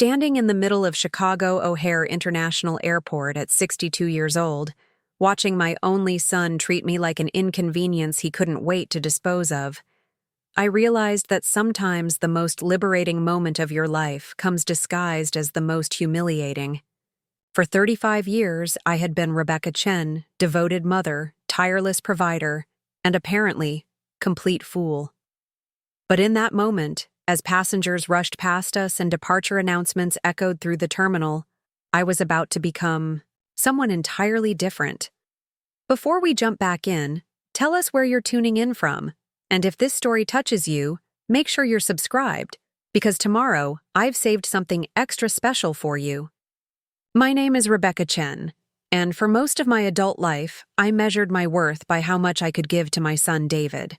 Standing in the middle of Chicago O'Hare International Airport at 62 years old, watching my only son treat me like an inconvenience he couldn't wait to dispose of, I realized that sometimes the most liberating moment of your life comes disguised as the most humiliating. For 35 years, I had been Rebecca Chen, devoted mother, tireless provider, and apparently, complete fool. But in that moment, as passengers rushed past us and departure announcements echoed through the terminal, I was about to become someone entirely different. Before we jump back in, tell us where you're tuning in from, and if this story touches you, make sure you're subscribed, because tomorrow I've saved something extra special for you. My name is Rebecca Chen, and for most of my adult life, I measured my worth by how much I could give to my son David.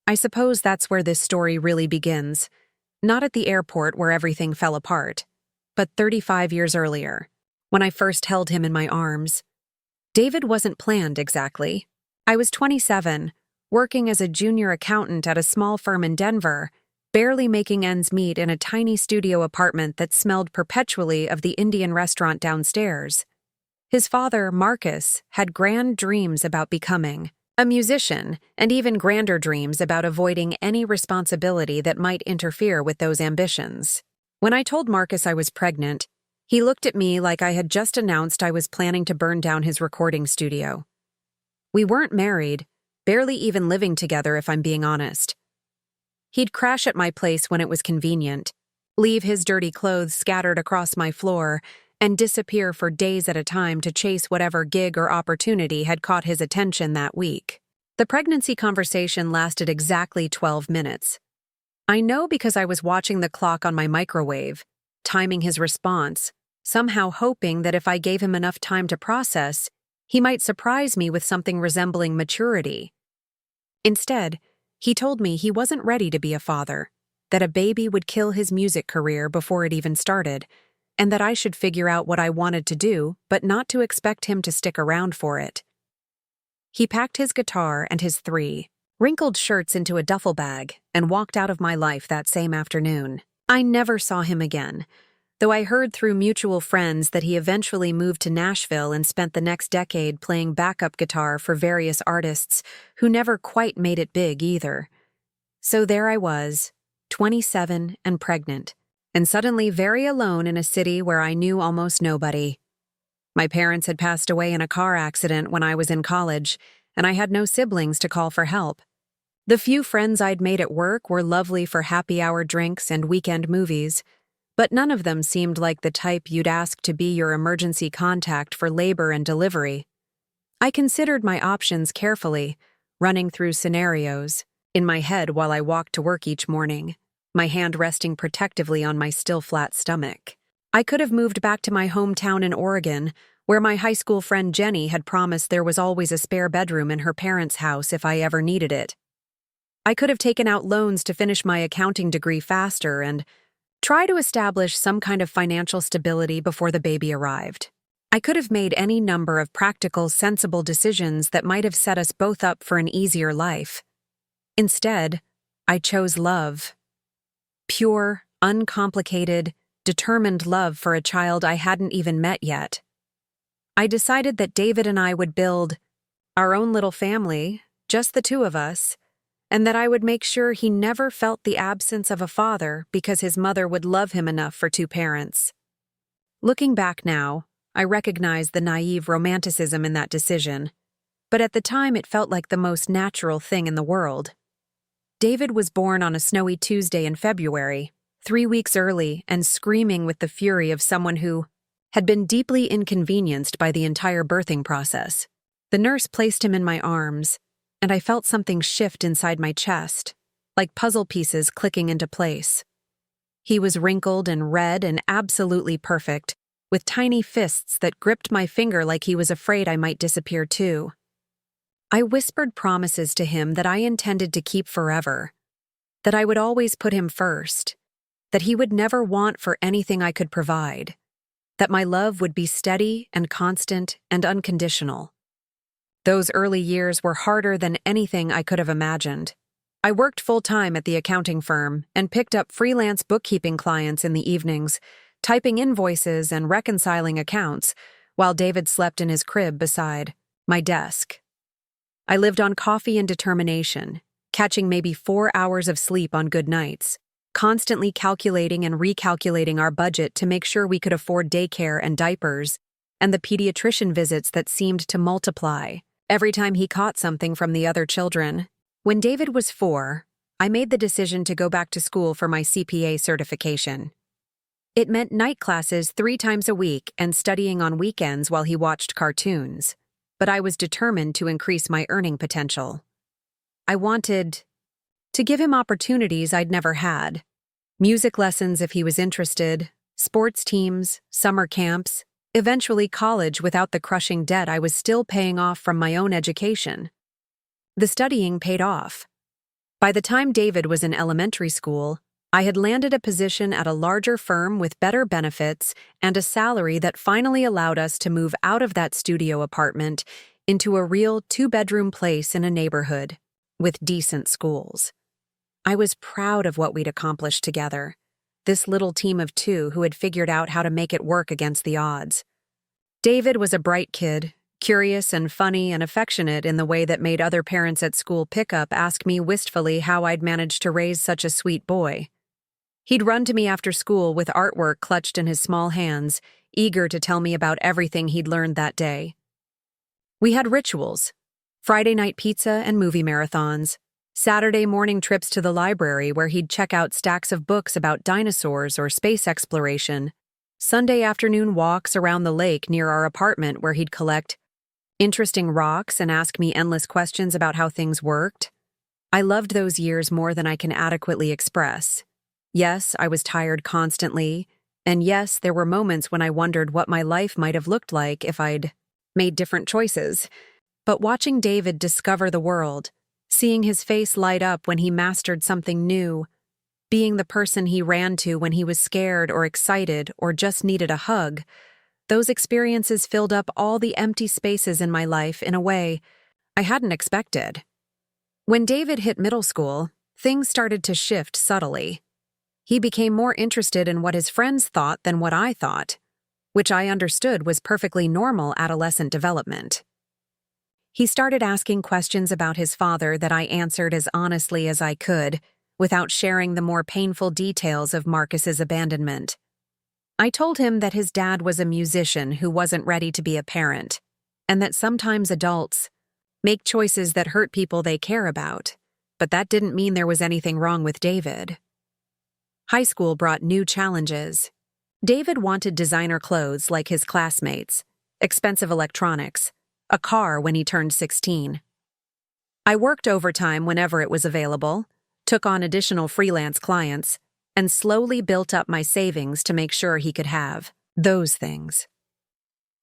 I suppose that's where this story really begins, not at the airport where everything fell apart, but 35 years earlier, when I first held him in my arms. David wasn't planned exactly. I was 27, working as a junior accountant at a small firm in Denver, barely making ends meet in a tiny studio apartment that smelled perpetually of the Indian restaurant downstairs. His father, Marcus, had grand dreams about becoming a musician, and even grander dreams about avoiding any responsibility that might interfere with those ambitions. When I told Marcus I was pregnant, he looked at me like I had just announced I was planning to burn down his recording studio. We weren't married, barely even living together if I'm being honest. He'd crash at my place when it was convenient, leave his dirty clothes scattered across my floor, and disappear for days at a time to chase whatever gig or opportunity had caught his attention that week. The pregnancy conversation lasted exactly 12 minutes. I know because I was watching the clock on my microwave, timing his response, somehow hoping that if I gave him enough time to process, he might surprise me with something resembling maturity. Instead, he told me he wasn't ready to be a father, that a baby would kill his music career before it even started, and that I should figure out what I wanted to do, but not to expect him to stick around for it. He packed his guitar and his 3 wrinkled shirts into a duffel bag and walked out of my life that same afternoon. I never saw him again, though I heard through mutual friends that he eventually moved to Nashville and spent the next decade playing backup guitar for various artists who never quite made it big either. So there I was, 27 and pregnant, and suddenly very alone in a city where I knew almost nobody. My parents had passed away in a car accident when I was in college, and I had no siblings to call for help. The few friends I'd made at work were lovely for happy hour drinks and weekend movies, but none of them seemed like the type you'd ask to be your emergency contact for labor and delivery. I considered my options carefully, running through scenarios in my head while I walked to work each morning, my hand resting protectively on my still flat stomach. I could have moved back to my hometown in Oregon, where my high school friend Jenny had promised there was always a spare bedroom in her parents' house if I ever needed it. I could have taken out loans to finish my accounting degree faster and try to establish some kind of financial stability before the baby arrived. I could have made any number of practical, sensible decisions that might have set us both up for an easier life. Instead, I chose love. Pure, uncomplicated, determined love for a child I hadn't even met yet. I decided that David and I would build our own little family, just the two of us, and that I would make sure he never felt the absence of a father because his mother would love him enough for 2 parents. Looking back now, I recognize the naive romanticism in that decision, but at the time it felt like the most natural thing in the world. David was born on a snowy Tuesday in February, 3 weeks early and screaming with the fury of someone who had been deeply inconvenienced by the entire birthing process. The nurse placed him in my arms, and I felt something shift inside my chest, like puzzle pieces clicking into place. He was wrinkled and red and absolutely perfect, with tiny fists that gripped my finger like he was afraid I might disappear too. I whispered promises to him that I intended to keep forever, that I would always put him first, that he would never want for anything I could provide, that my love would be steady and constant and unconditional. Those early years were harder than anything I could have imagined. I worked full-time at the accounting firm and picked up freelance bookkeeping clients in the evenings typing invoices and reconciling accounts, while David slept in his crib beside my desk. I lived on coffee and determination, catching maybe 4 hours of sleep on good nights, constantly calculating and recalculating our budget to make sure we could afford daycare and diapers, and the pediatrician visits that seemed to multiply every time he caught something from the other children. When David was 4, I made the decision to go back to school for my CPA certification. It meant night classes 3 times a week and studying on weekends while he watched cartoons, but I was determined to increase my earning potential. I wanted to give him opportunities I'd never had. Music lessons if he was interested, sports teams, summer camps, eventually college without the crushing debt I was still paying off from my own education. The studying paid off. By the time David was in elementary school, I had landed a position at a larger firm with better benefits and a salary that finally allowed us to move out of that studio apartment into a real 2-bedroom place in a neighborhood with decent schools. I was proud of what we'd accomplished together, this little team of 2 who had figured out how to make it work against the odds. David was a bright kid, curious and funny and affectionate in the way that made other parents at school pickup ask me wistfully how I'd managed to raise such a sweet boy. He'd run to me after school with artwork clutched in his small hands, eager to tell me about everything he'd learned that day. We had rituals: Friday night pizza and movie marathons, Saturday morning trips to the library where he'd check out stacks of books about dinosaurs or space exploration, Sunday afternoon walks around the lake near our apartment where he'd collect interesting rocks and ask me endless questions about how things worked. I loved those years more than I can adequately express. Yes, I was tired constantly, and yes, there were moments when I wondered what my life might have looked like if I'd made different choices. But watching David discover the world, seeing his face light up when he mastered something new, being the person he ran to when he was scared or excited or just needed a hug, those experiences filled up all the empty spaces in my life in a way I hadn't expected. When David hit middle school, things started to shift subtly. He became more interested in what his friends thought than what I thought, which I understood was perfectly normal adolescent development. He started asking questions about his father that I answered as honestly as I could, without sharing the more painful details of Marcus's abandonment. I told him that his dad was a musician who wasn't ready to be a parent, and that sometimes adults make choices that hurt people they care about, but that didn't mean there was anything wrong with David. High school brought new challenges. David wanted designer clothes like his classmates, expensive electronics, a car when he turned 16. I worked overtime whenever it was available, took on additional freelance clients, and slowly built up my savings to make sure he could have those things.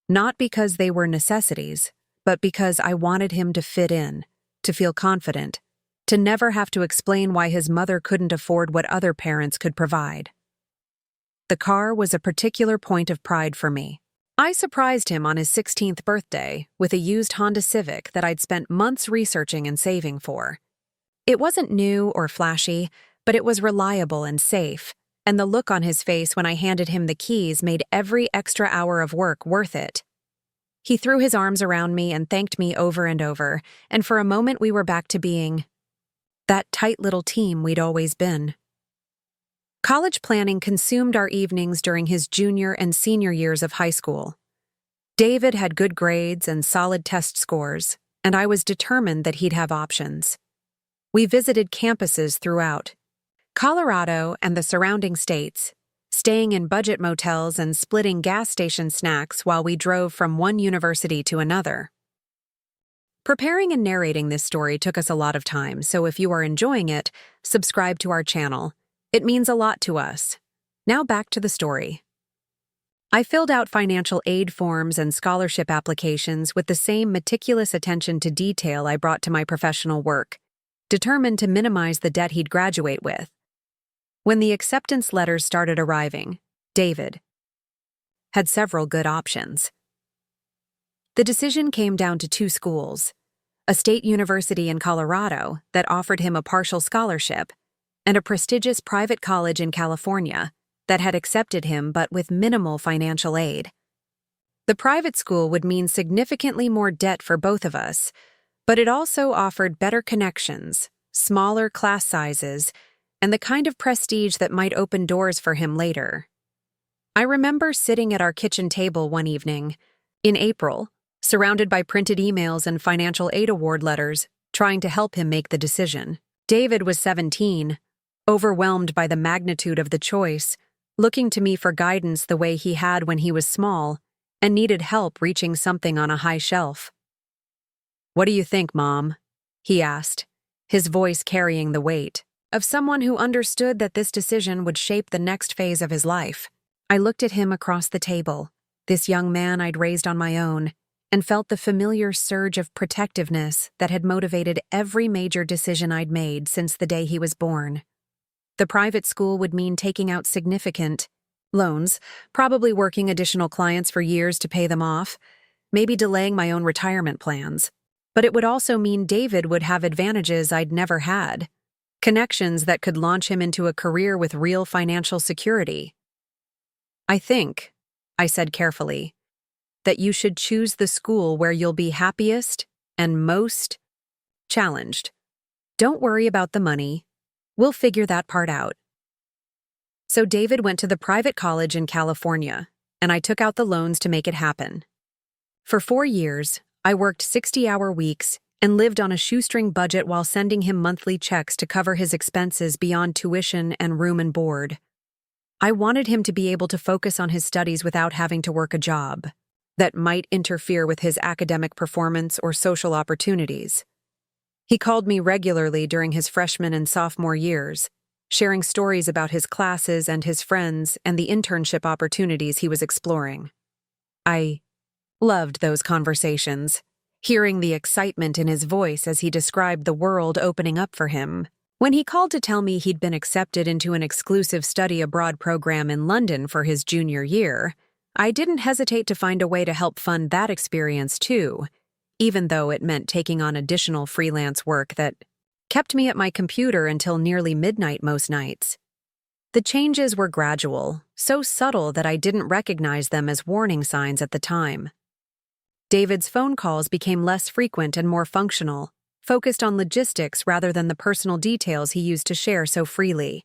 Not because they were necessities, but because I wanted him to fit in, to feel confident, to never have to explain why his mother couldn't afford what other parents could provide. The car was a particular point of pride for me. I surprised him on his 16th birthday with a used Honda Civic that I'd spent months researching and saving for. It wasn't new or flashy, but it was reliable and safe, and the look on his face when I handed him the keys made every extra hour of work worth it. He threw his arms around me and thanked me over and over, and for a moment we were back to being that tight little team we'd always been. College planning consumed our evenings during his junior and senior years of high school. David had good grades and solid test scores, and I was determined that he'd have options. We visited campuses throughout Colorado and the surrounding states, staying in budget motels and splitting gas station snacks while we drove from one university to another. Preparing and narrating this story took us a lot of time, so if you are enjoying it, subscribe to our channel. It means a lot to us. Now back to the story. I filled out financial aid forms and scholarship applications with the same meticulous attention to detail I brought to my professional work, determined to minimize the debt he'd graduate with. When the acceptance letters started arriving, David had several good options. The decision came down to 2 schools: a state university in Colorado that offered him a partial scholarship, and a prestigious private college in California that had accepted him but with minimal financial aid. The private school would mean significantly more debt for both of us, but it also offered better connections, smaller class sizes, and the kind of prestige that might open doors for him later. I remember sitting at our kitchen table one evening, in April, surrounded by printed emails and financial aid award letters, trying to help him make the decision. David was 17, overwhelmed by the magnitude of the choice, looking to me for guidance the way he had when he was small, and needed help reaching something on a high shelf. "What do you think, Mom?" he asked, his voice carrying the weight of someone who understood that this decision would shape the next phase of his life. I looked at him across the table, this young man I'd raised on my own, and felt the familiar surge of protectiveness that had motivated every major decision I'd made since the day he was born. The private school would mean taking out significant loans, probably working additional clients for years to pay them off, maybe delaying my own retirement plans. But it would also mean David would have advantages I'd never had, connections that could launch him into a career with real financial security. "I think," I said carefully, "that you should choose the school where you'll be happiest and most challenged. Don't worry about the money. We'll figure that part out." So David went to the private college in California, and I took out the loans to make it happen. For 4 years, I worked 60-hour weeks and lived on a shoestring budget while sending him monthly checks to cover his expenses beyond tuition and room and board. I wanted him to be able to focus on his studies without having to work a job that might interfere with his academic performance or social opportunities. He called me regularly during his freshman and sophomore years, sharing stories about his classes and his friends and the internship opportunities he was exploring. I loved those conversations, hearing the excitement in his voice as he described the world opening up for him. When he called to tell me he'd been accepted into an exclusive study abroad program in London for his junior year, I didn't hesitate to find a way to help fund that experience too, even though it meant taking on additional freelance work that kept me at my computer until nearly midnight most nights. The changes were gradual, so subtle that I didn't recognize them as warning signs at the time. David's phone calls became less frequent and more functional, focused on logistics rather than the personal details he used to share so freely.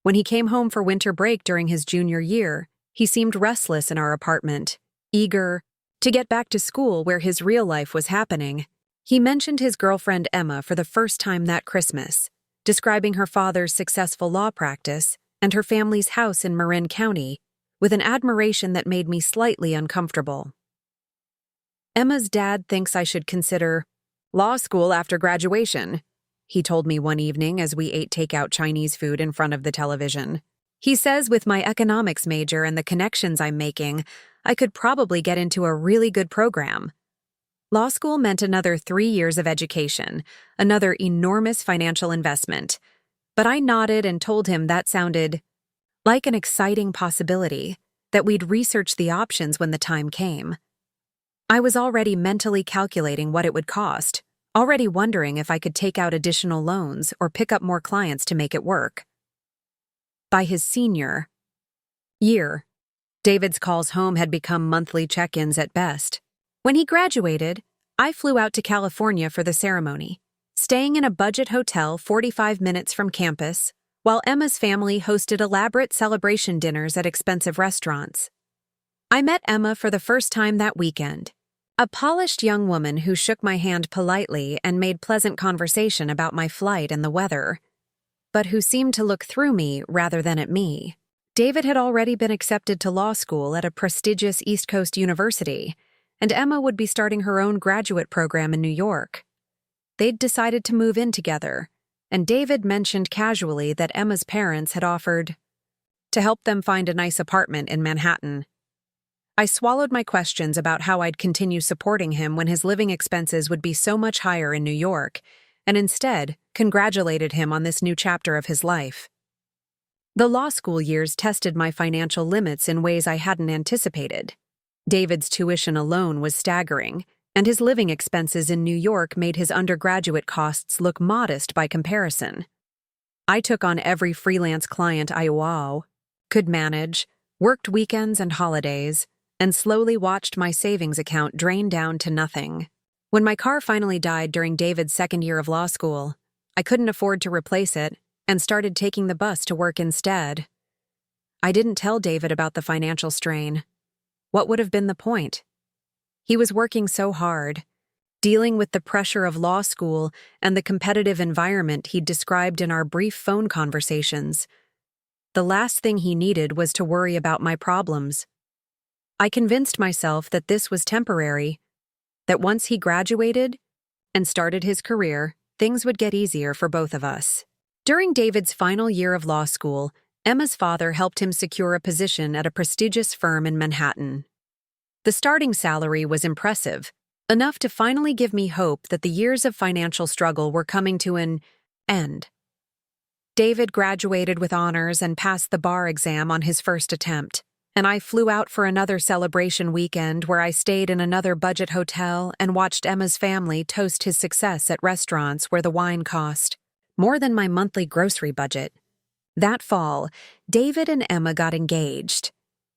When he came home for winter break during his junior year, he seemed restless in our apartment, eager to get back to school where his real life was happening. He mentioned his girlfriend Emma for the first time that Christmas, describing her father's successful law practice and her family's house in Marin County with an admiration that made me slightly uncomfortable. "Emma's dad thinks I should consider law school after graduation," he told me one evening as we ate takeout Chinese food in front of the television. "He says with my economics major and the connections I'm making, I could probably get into a really good program." Law school meant another 3 years of education, another enormous financial investment. But I nodded and told him that sounded like an exciting possibility, that we'd research the options when the time came. I was already mentally calculating what it would cost, already wondering if I could take out additional loans or pick up more clients to make it work. By his senior year, David's calls home had become monthly check-ins at best. When he graduated, I flew out to California for the ceremony, staying in a budget hotel 45 minutes from campus, while Emma's family hosted elaborate celebration dinners at expensive restaurants. I met Emma for the first time that weekend, a polished young woman who shook my hand politely and made pleasant conversation about my flight and the weather, but who seemed to look through me rather than at me. David had already been accepted to law school at a prestigious East Coast university, and Emma would be starting her own graduate program in New York. They'd decided to move in together, and David mentioned casually that Emma's parents had offered to help them find a nice apartment in Manhattan. I swallowed my questions about how I'd continue supporting him when his living expenses would be so much higher in New York, and instead congratulated him on this new chapter of his life. The law school years tested my financial limits in ways I hadn't anticipated. David's tuition alone was staggering, and his living expenses in New York made his undergraduate costs look modest by comparison. I took on every freelance client I could manage, worked weekends and holidays, and slowly watched my savings account drain down to nothing. When my car finally died during David's second year of law school, I couldn't afford to replace it and started taking the bus to work instead. I didn't tell David about the financial strain. What would have been the point? He was working so hard, dealing with the pressure of law school and the competitive environment he'd described in our brief phone conversations. The last thing he needed was to worry about my problems. I convinced myself that this was temporary, that once he graduated and started his career, things would get easier for both of us. During David's final year of law school, Emma's father helped him secure a position at a prestigious firm in Manhattan. The starting salary was impressive, enough to finally give me hope that the years of financial struggle were coming to an end. David graduated with honors and passed the bar exam on his first attempt, and I flew out for another celebration weekend where I stayed in another budget hotel and watched Emma's family toast his success at restaurants where the wine cost more than my monthly grocery budget. That fall, David and Emma got engaged.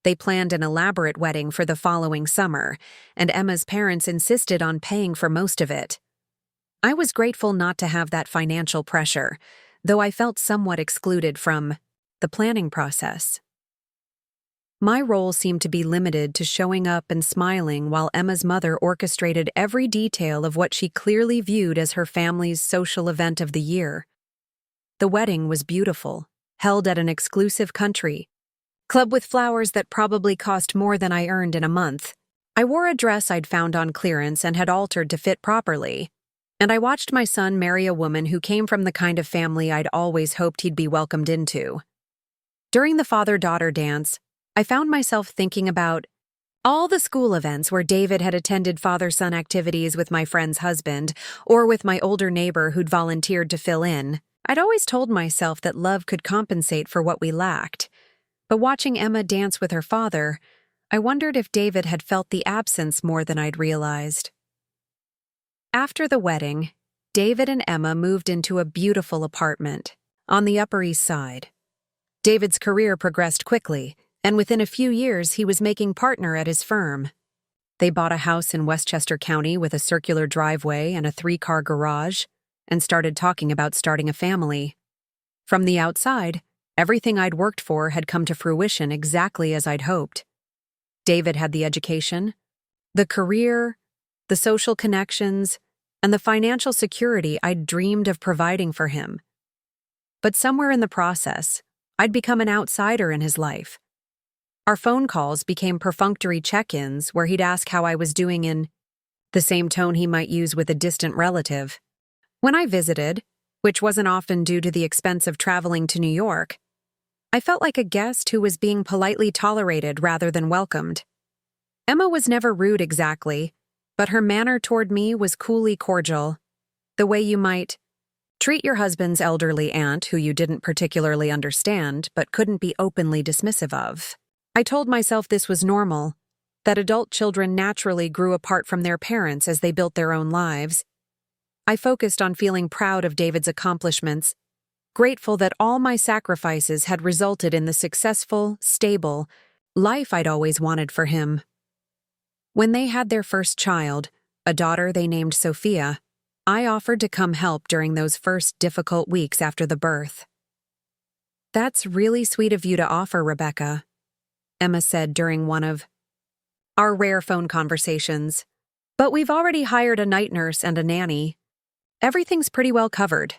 They planned an elaborate wedding for the following summer, and Emma's parents insisted on paying for most of it. I was grateful not to have that financial pressure, though I felt somewhat excluded from the planning process. My role seemed to be limited to showing up and smiling while Emma's mother orchestrated every detail of what she clearly viewed as her family's social event of the year. The wedding was beautiful, held at an exclusive country club with flowers that probably cost more than I earned in a month. I wore a dress I'd found on clearance and had altered to fit properly, and I watched my son marry a woman who came from the kind of family I'd always hoped he'd be welcomed into. During the father-daughter dance, I found myself thinking about all the school events where David had attended father-son activities with my friend's husband or with my older neighbor who'd volunteered to fill in. I'd always told myself that love could compensate for what we lacked, but watching Emma dance with her father, I wondered if David had felt the absence more than I'd realized. After the wedding, David and Emma moved into a beautiful apartment on the Upper East Side. David's career progressed quickly, and within a few years he was making partner at his firm. They bought a house in Westchester County with a circular driveway and a 3-car garage, and started talking about starting a family. From the outside, everything I'd worked for had come to fruition exactly as I'd hoped. David had the education, the career, the social connections, and the financial security I'd dreamed of providing for him. But somewhere in the process, I'd become an outsider in his life. Our phone calls became perfunctory check-ins where he'd ask how I was doing in the same tone he might use with a distant relative. When I visited, which wasn't often due to the expense of traveling to New York, I felt like a guest who was being politely tolerated rather than welcomed. Emma was never rude exactly, but her manner toward me was coolly cordial, the way you might treat your husband's elderly aunt who you didn't particularly understand but couldn't be openly dismissive of. I told myself this was normal, that adult children naturally grew apart from their parents as they built their own lives. I focused on feeling proud of David's accomplishments, grateful that all my sacrifices had resulted in the successful, stable life I'd always wanted for him. When they had their first child, a daughter they named Sophia, I offered to come help during those first difficult weeks after the birth. "That's really sweet of you to offer, Rebecca," Emma said during one of our rare phone conversations. "But we've already hired a night nurse and a nanny. Everything's pretty well covered."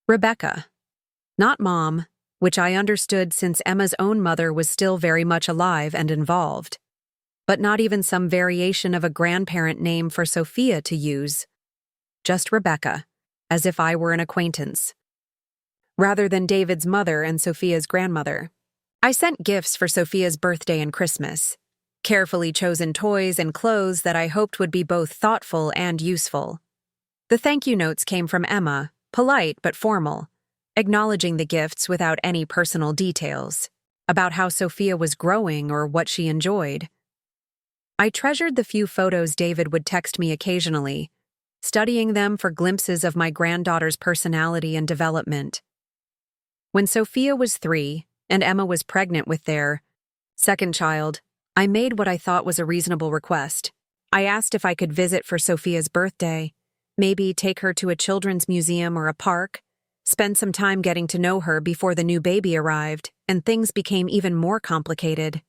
Rebecca, not Mom, which I understood since Emma's own mother was still very much alive and involved, but not even some variation of a grandparent name for Sophia to use. Just Rebecca, as if I were an acquaintance, rather than David's mother and Sophia's grandmother. I sent gifts for Sophia's birthday and Christmas, carefully chosen toys and clothes that I hoped would be both thoughtful and useful. The thank you notes came from Emma, polite but formal, acknowledging the gifts without any personal details about how Sophia was growing or what she enjoyed. I treasured the few photos David would text me occasionally, studying them for glimpses of my granddaughter's personality and development. When Sophia was 3 and Emma was pregnant with their second child. I made what I thought was a reasonable request. I asked if I could visit for Sophia's birthday, maybe take her to a children's museum or a park, spend some time getting to know her before the new baby arrived, and things became even more complicated.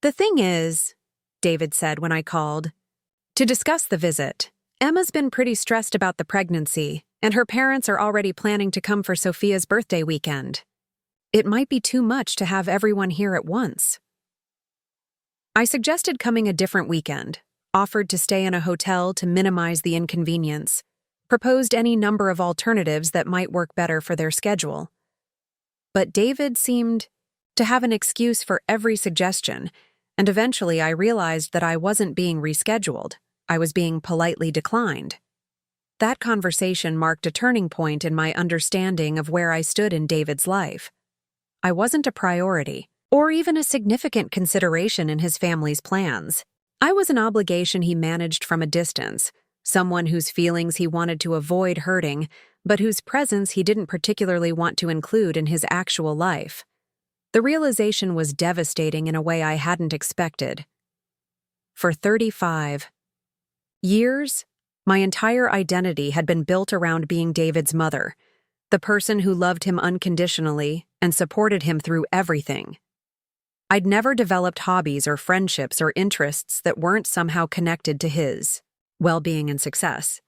"The thing is," David said when I called, to discuss the visit, "Emma's been pretty stressed about the pregnancy, and her parents are already planning to come for Sophia's birthday weekend. It might be too much to have everyone here at once." I suggested coming a different weekend, offered to stay in a hotel to minimize the inconvenience, proposed any number of alternatives that might work better for their schedule. But David seemed to have an excuse for every suggestion, and eventually I realized that I wasn't being rescheduled. I was being politely declined. That conversation marked a turning point in my understanding of where I stood in David's life. I wasn't a priority, or even a significant consideration in his family's plans. I was an obligation he managed from a distance, someone whose feelings he wanted to avoid hurting, but whose presence he didn't particularly want to include in his actual life. The realization was devastating in a way I hadn't expected. For 35 years, my entire identity had been built around being David's mother, the person who loved him unconditionally and supported him through everything. I'd never developed hobbies or friendships or interests that weren't somehow connected to his well-being and success.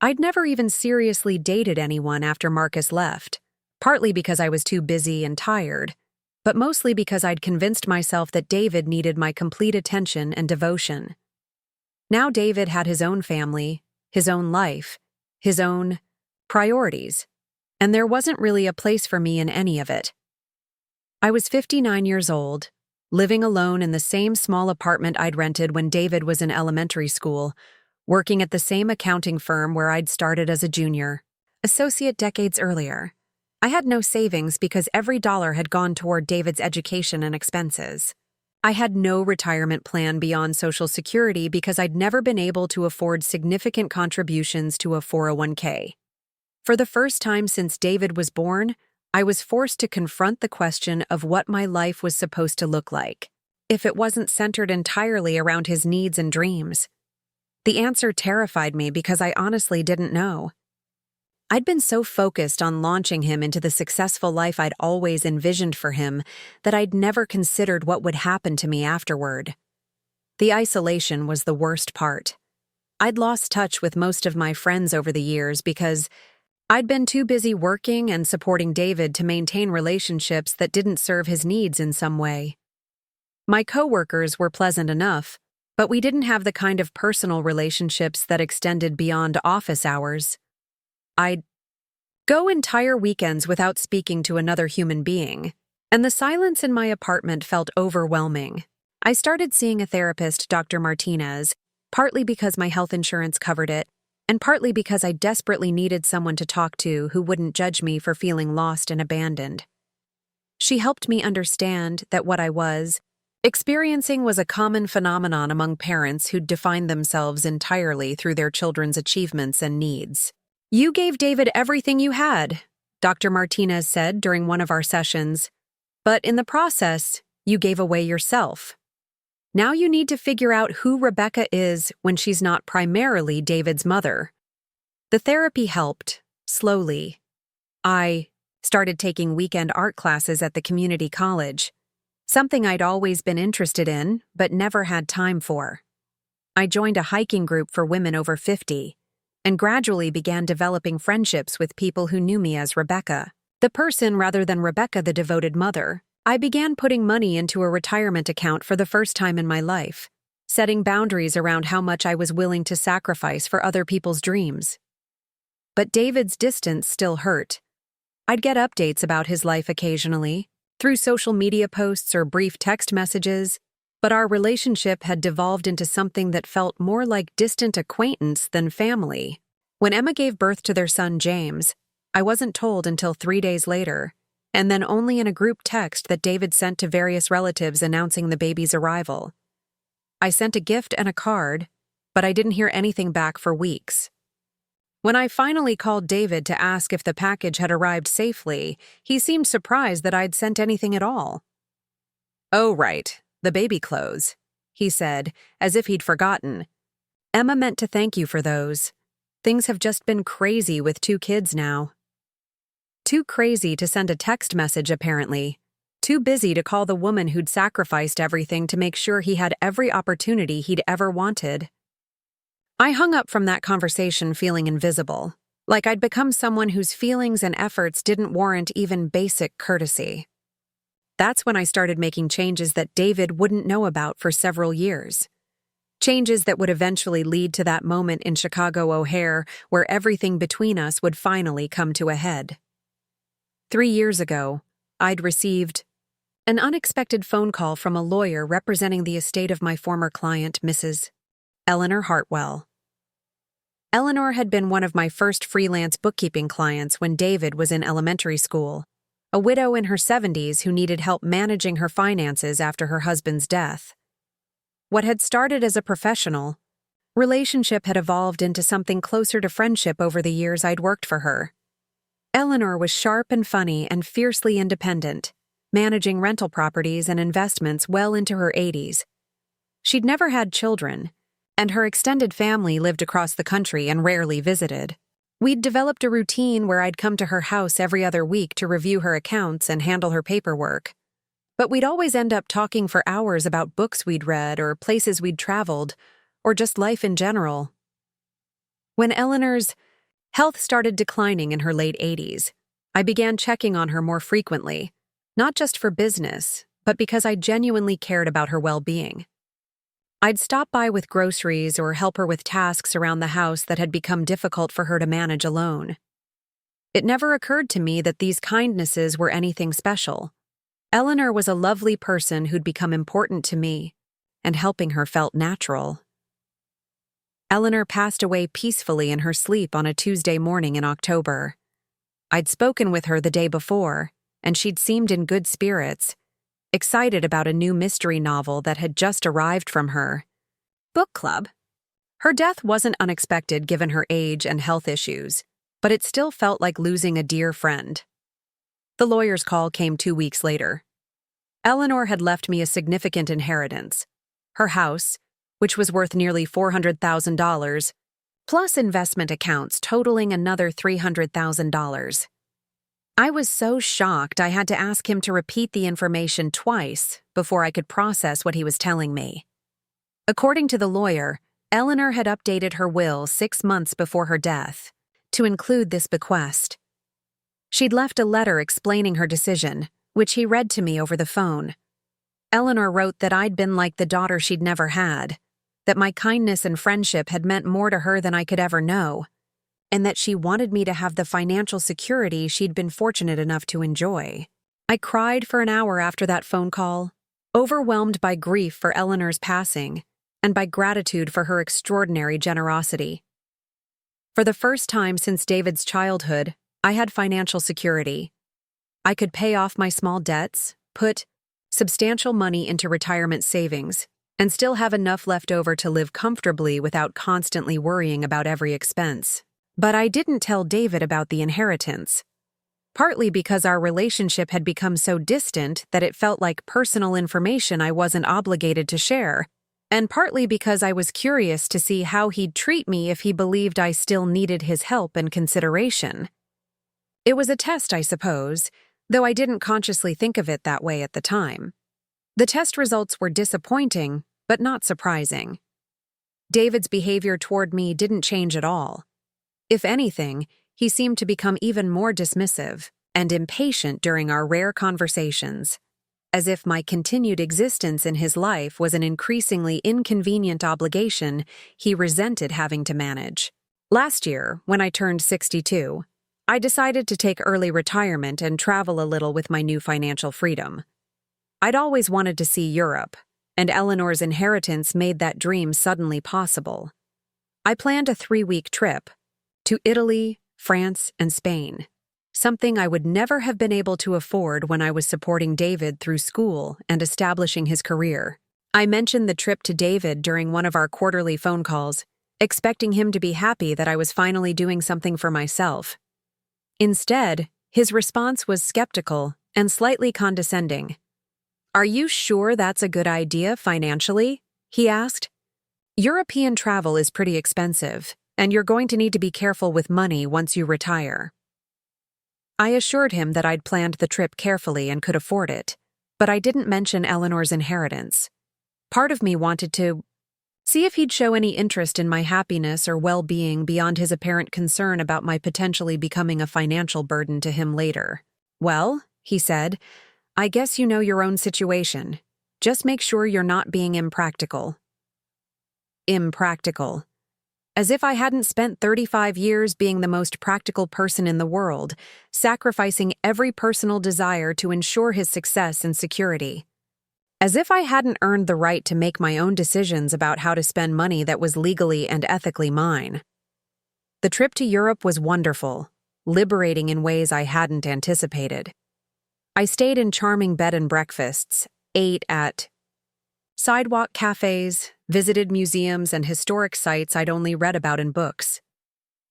I'd never even seriously dated anyone after Marcus left, partly because I was too busy and tired, but mostly because I'd convinced myself that David needed my complete attention and devotion. Now David had his own family, his own life, his own priorities, and there wasn't really a place for me in any of it. I was 59 years old, living alone in the same small apartment I'd rented when David was in elementary school, working at the same accounting firm where I'd started as a junior associate decades earlier. I had no savings because every dollar had gone toward David's education and expenses. I had no retirement plan beyond Social Security because I'd never been able to afford significant contributions to a 401k. For the first time since David was born, I was forced to confront the question of what my life was supposed to look like, if it wasn't centered entirely around his needs and dreams. The answer terrified me because I honestly didn't know. I'd been so focused on launching him into the successful life I'd always envisioned for him that I'd never considered what would happen to me afterward. The isolation was the worst part. I'd lost touch with most of my friends over the years because I'd been too busy working and supporting David to maintain relationships that didn't serve his needs in some way. My coworkers were pleasant enough, but we didn't have the kind of personal relationships that extended beyond office hours. I'd go entire weekends without speaking to another human being, and the silence in my apartment felt overwhelming. I started seeing a therapist, Dr. Martinez, partly because my health insurance covered it, and partly because I desperately needed someone to talk to who wouldn't judge me for feeling lost and abandoned. She helped me understand that what I was experiencing was a common phenomenon among parents who'd defined themselves entirely through their children's achievements and needs. "You gave David everything you had," Dr. Martinez said during one of our sessions, "but in the process, you gave away yourself. Now you need to figure out who Rebecca is when she's not primarily David's mother." The therapy helped, slowly. I started taking weekend art classes at the community college, something I'd always been interested in but never had time for. I joined a hiking group for women over 50, and gradually began developing friendships with people who knew me as Rebecca, the person rather than Rebecca the devoted mother. I began putting money into a retirement account for the first time in my life, setting boundaries around how much I was willing to sacrifice for other people's dreams. But David's distance still hurt. I'd get updates about his life occasionally, through social media posts or brief text messages, but our relationship had devolved into something that felt more like distant acquaintance than family. When Emma gave birth to their son James, I wasn't told until 3 days later, and then only in a group text that David sent to various relatives announcing the baby's arrival. I sent a gift and a card, but I didn't hear anything back for weeks. When I finally called David to ask if the package had arrived safely, he seemed surprised that I'd sent anything at all. "Oh, right, the baby clothes," he said, as if he'd forgotten. "Emma meant to thank you for those. Things have just been crazy with 2 kids now." Too crazy to send a text message, apparently. Too busy to call the woman who'd sacrificed everything to make sure he had every opportunity he'd ever wanted. I hung up from that conversation feeling invisible, like I'd become someone whose feelings and efforts didn't warrant even basic courtesy. That's when I started making changes that David wouldn't know about for several years. Changes that would eventually lead to that moment in Chicago O'Hare where everything between us would finally come to a head. 3 years ago, I'd received an unexpected phone call from a lawyer representing the estate of my former client, Mrs. Eleanor Hartwell. Eleanor had been one of my first freelance bookkeeping clients when David was in elementary school, a widow in her 70s who needed help managing her finances after her husband's death. What had started as a professional relationship had evolved into something closer to friendship over the years I'd worked for her. Eleanor was sharp and funny and fiercely independent, managing rental properties and investments well into her 80s. She'd never had children, and her extended family lived across the country and rarely visited. We'd developed a routine where I'd come to her house every other week to review her accounts and handle her paperwork. But we'd always end up talking for hours about books we'd read or places we'd traveled, or just life in general. When Eleanor's health started declining in her late 80s, I began checking on her more frequently, not just for business, but because I genuinely cared about her well-being. I'd stop by with groceries or help her with tasks around the house that had become difficult for her to manage alone. It never occurred to me that these kindnesses were anything special. Eleanor was a lovely person who'd become important to me, and helping her felt natural. Eleanor passed away peacefully in her sleep on a Tuesday morning in October. I'd spoken with her the day before, and she'd seemed in good spirits, excited about a new mystery novel that had just arrived from her book club. Her death wasn't unexpected given her age and health issues, but it still felt like losing a dear friend. The lawyer's call came 2 weeks later. Eleanor had left me a significant inheritance. Her house, which was worth nearly $400,000, plus investment accounts totaling another $300,000. I was so shocked I had to ask him to repeat the information twice before I could process what he was telling me. According to the lawyer, Eleanor had updated her will 6 months before her death to include this bequest. She'd left a letter explaining her decision, which he read to me over the phone. Eleanor wrote that I'd been like the daughter she'd never had, that my kindness and friendship had meant more to her than I could ever know, and that she wanted me to have the financial security she'd been fortunate enough to enjoy. I cried for an hour after that phone call, overwhelmed by grief for Eleanor's passing and by gratitude for her extraordinary generosity. For the first time since David's childhood, I had financial security. I could pay off my small debts, put substantial money into retirement savings, and still have enough left over to live comfortably without constantly worrying about every expense. But I didn't tell David about the inheritance, partly because our relationship had become so distant that it felt like personal information I wasn't obligated to share, and partly because I was curious to see how he'd treat me if he believed I still needed his help and consideration. It was a test, I suppose, though I didn't consciously think of it that way at the time. The test results were disappointing, but not surprising. David's behavior toward me didn't change at all. If anything, he seemed to become even more dismissive and impatient during our rare conversations, as if my continued existence in his life was an increasingly inconvenient obligation he resented having to manage. Last year, when I turned 62, I decided to take early retirement and travel a little with my new financial freedom. I'd always wanted to see Europe, and Eleanor's inheritance made that dream suddenly possible. I planned a 3-week trip to Italy, France, and Spain, something I would never have been able to afford when I was supporting David through school and establishing his career. I mentioned the trip to David during one of our quarterly phone calls, expecting him to be happy that I was finally doing something for myself. Instead, his response was skeptical and slightly condescending. "Are you sure that's a good idea financially?" he asked. "European travel is pretty expensive, and you're going to need to be careful with money once you retire." I assured him that I'd planned the trip carefully and could afford it, but I didn't mention Eleanor's inheritance. Part of me wanted to see if he'd show any interest in my happiness or well-being beyond his apparent concern about my potentially becoming a financial burden to him later. "Well," he said, "I guess you know your own situation. Just make sure you're not being impractical." Impractical. As if I hadn't spent 35 years being the most practical person in the world, sacrificing every personal desire to ensure his success and security. As if I hadn't earned the right to make my own decisions about how to spend money that was legally and ethically mine. The trip to Europe was wonderful, liberating in ways I hadn't anticipated. I stayed in charming bed and breakfasts, ate at sidewalk cafes, visited museums and historic sites I'd only read about in books.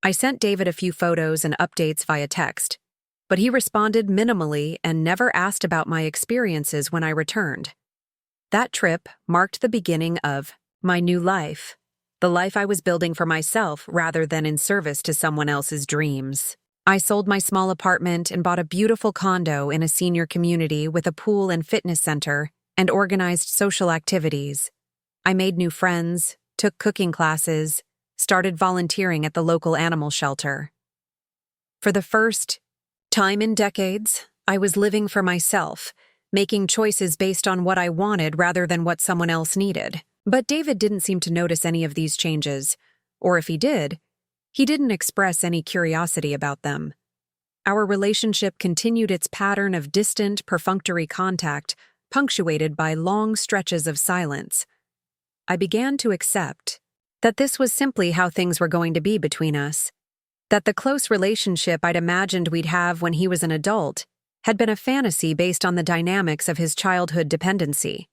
I sent David a few photos and updates via text, but he responded minimally and never asked about my experiences when I returned. That trip marked the beginning of my new life, the life I was building for myself rather than in service to someone else's dreams. I sold my small apartment and bought a beautiful condo in a senior community with a pool and fitness center and organized social activities. I made new friends, took cooking classes, started volunteering at the local animal shelter. For the first time in decades, I was living for myself, making choices based on what I wanted rather than what someone else needed. But David didn't seem to notice any of these changes, or if he didn't express any curiosity about them. Our relationship continued its pattern of distant, perfunctory contact, punctuated by long stretches of silence. I began to accept that this was simply how things were going to be between us, that the close relationship I'd imagined we'd have when he was an adult had been a fantasy based on the dynamics of his childhood dependency.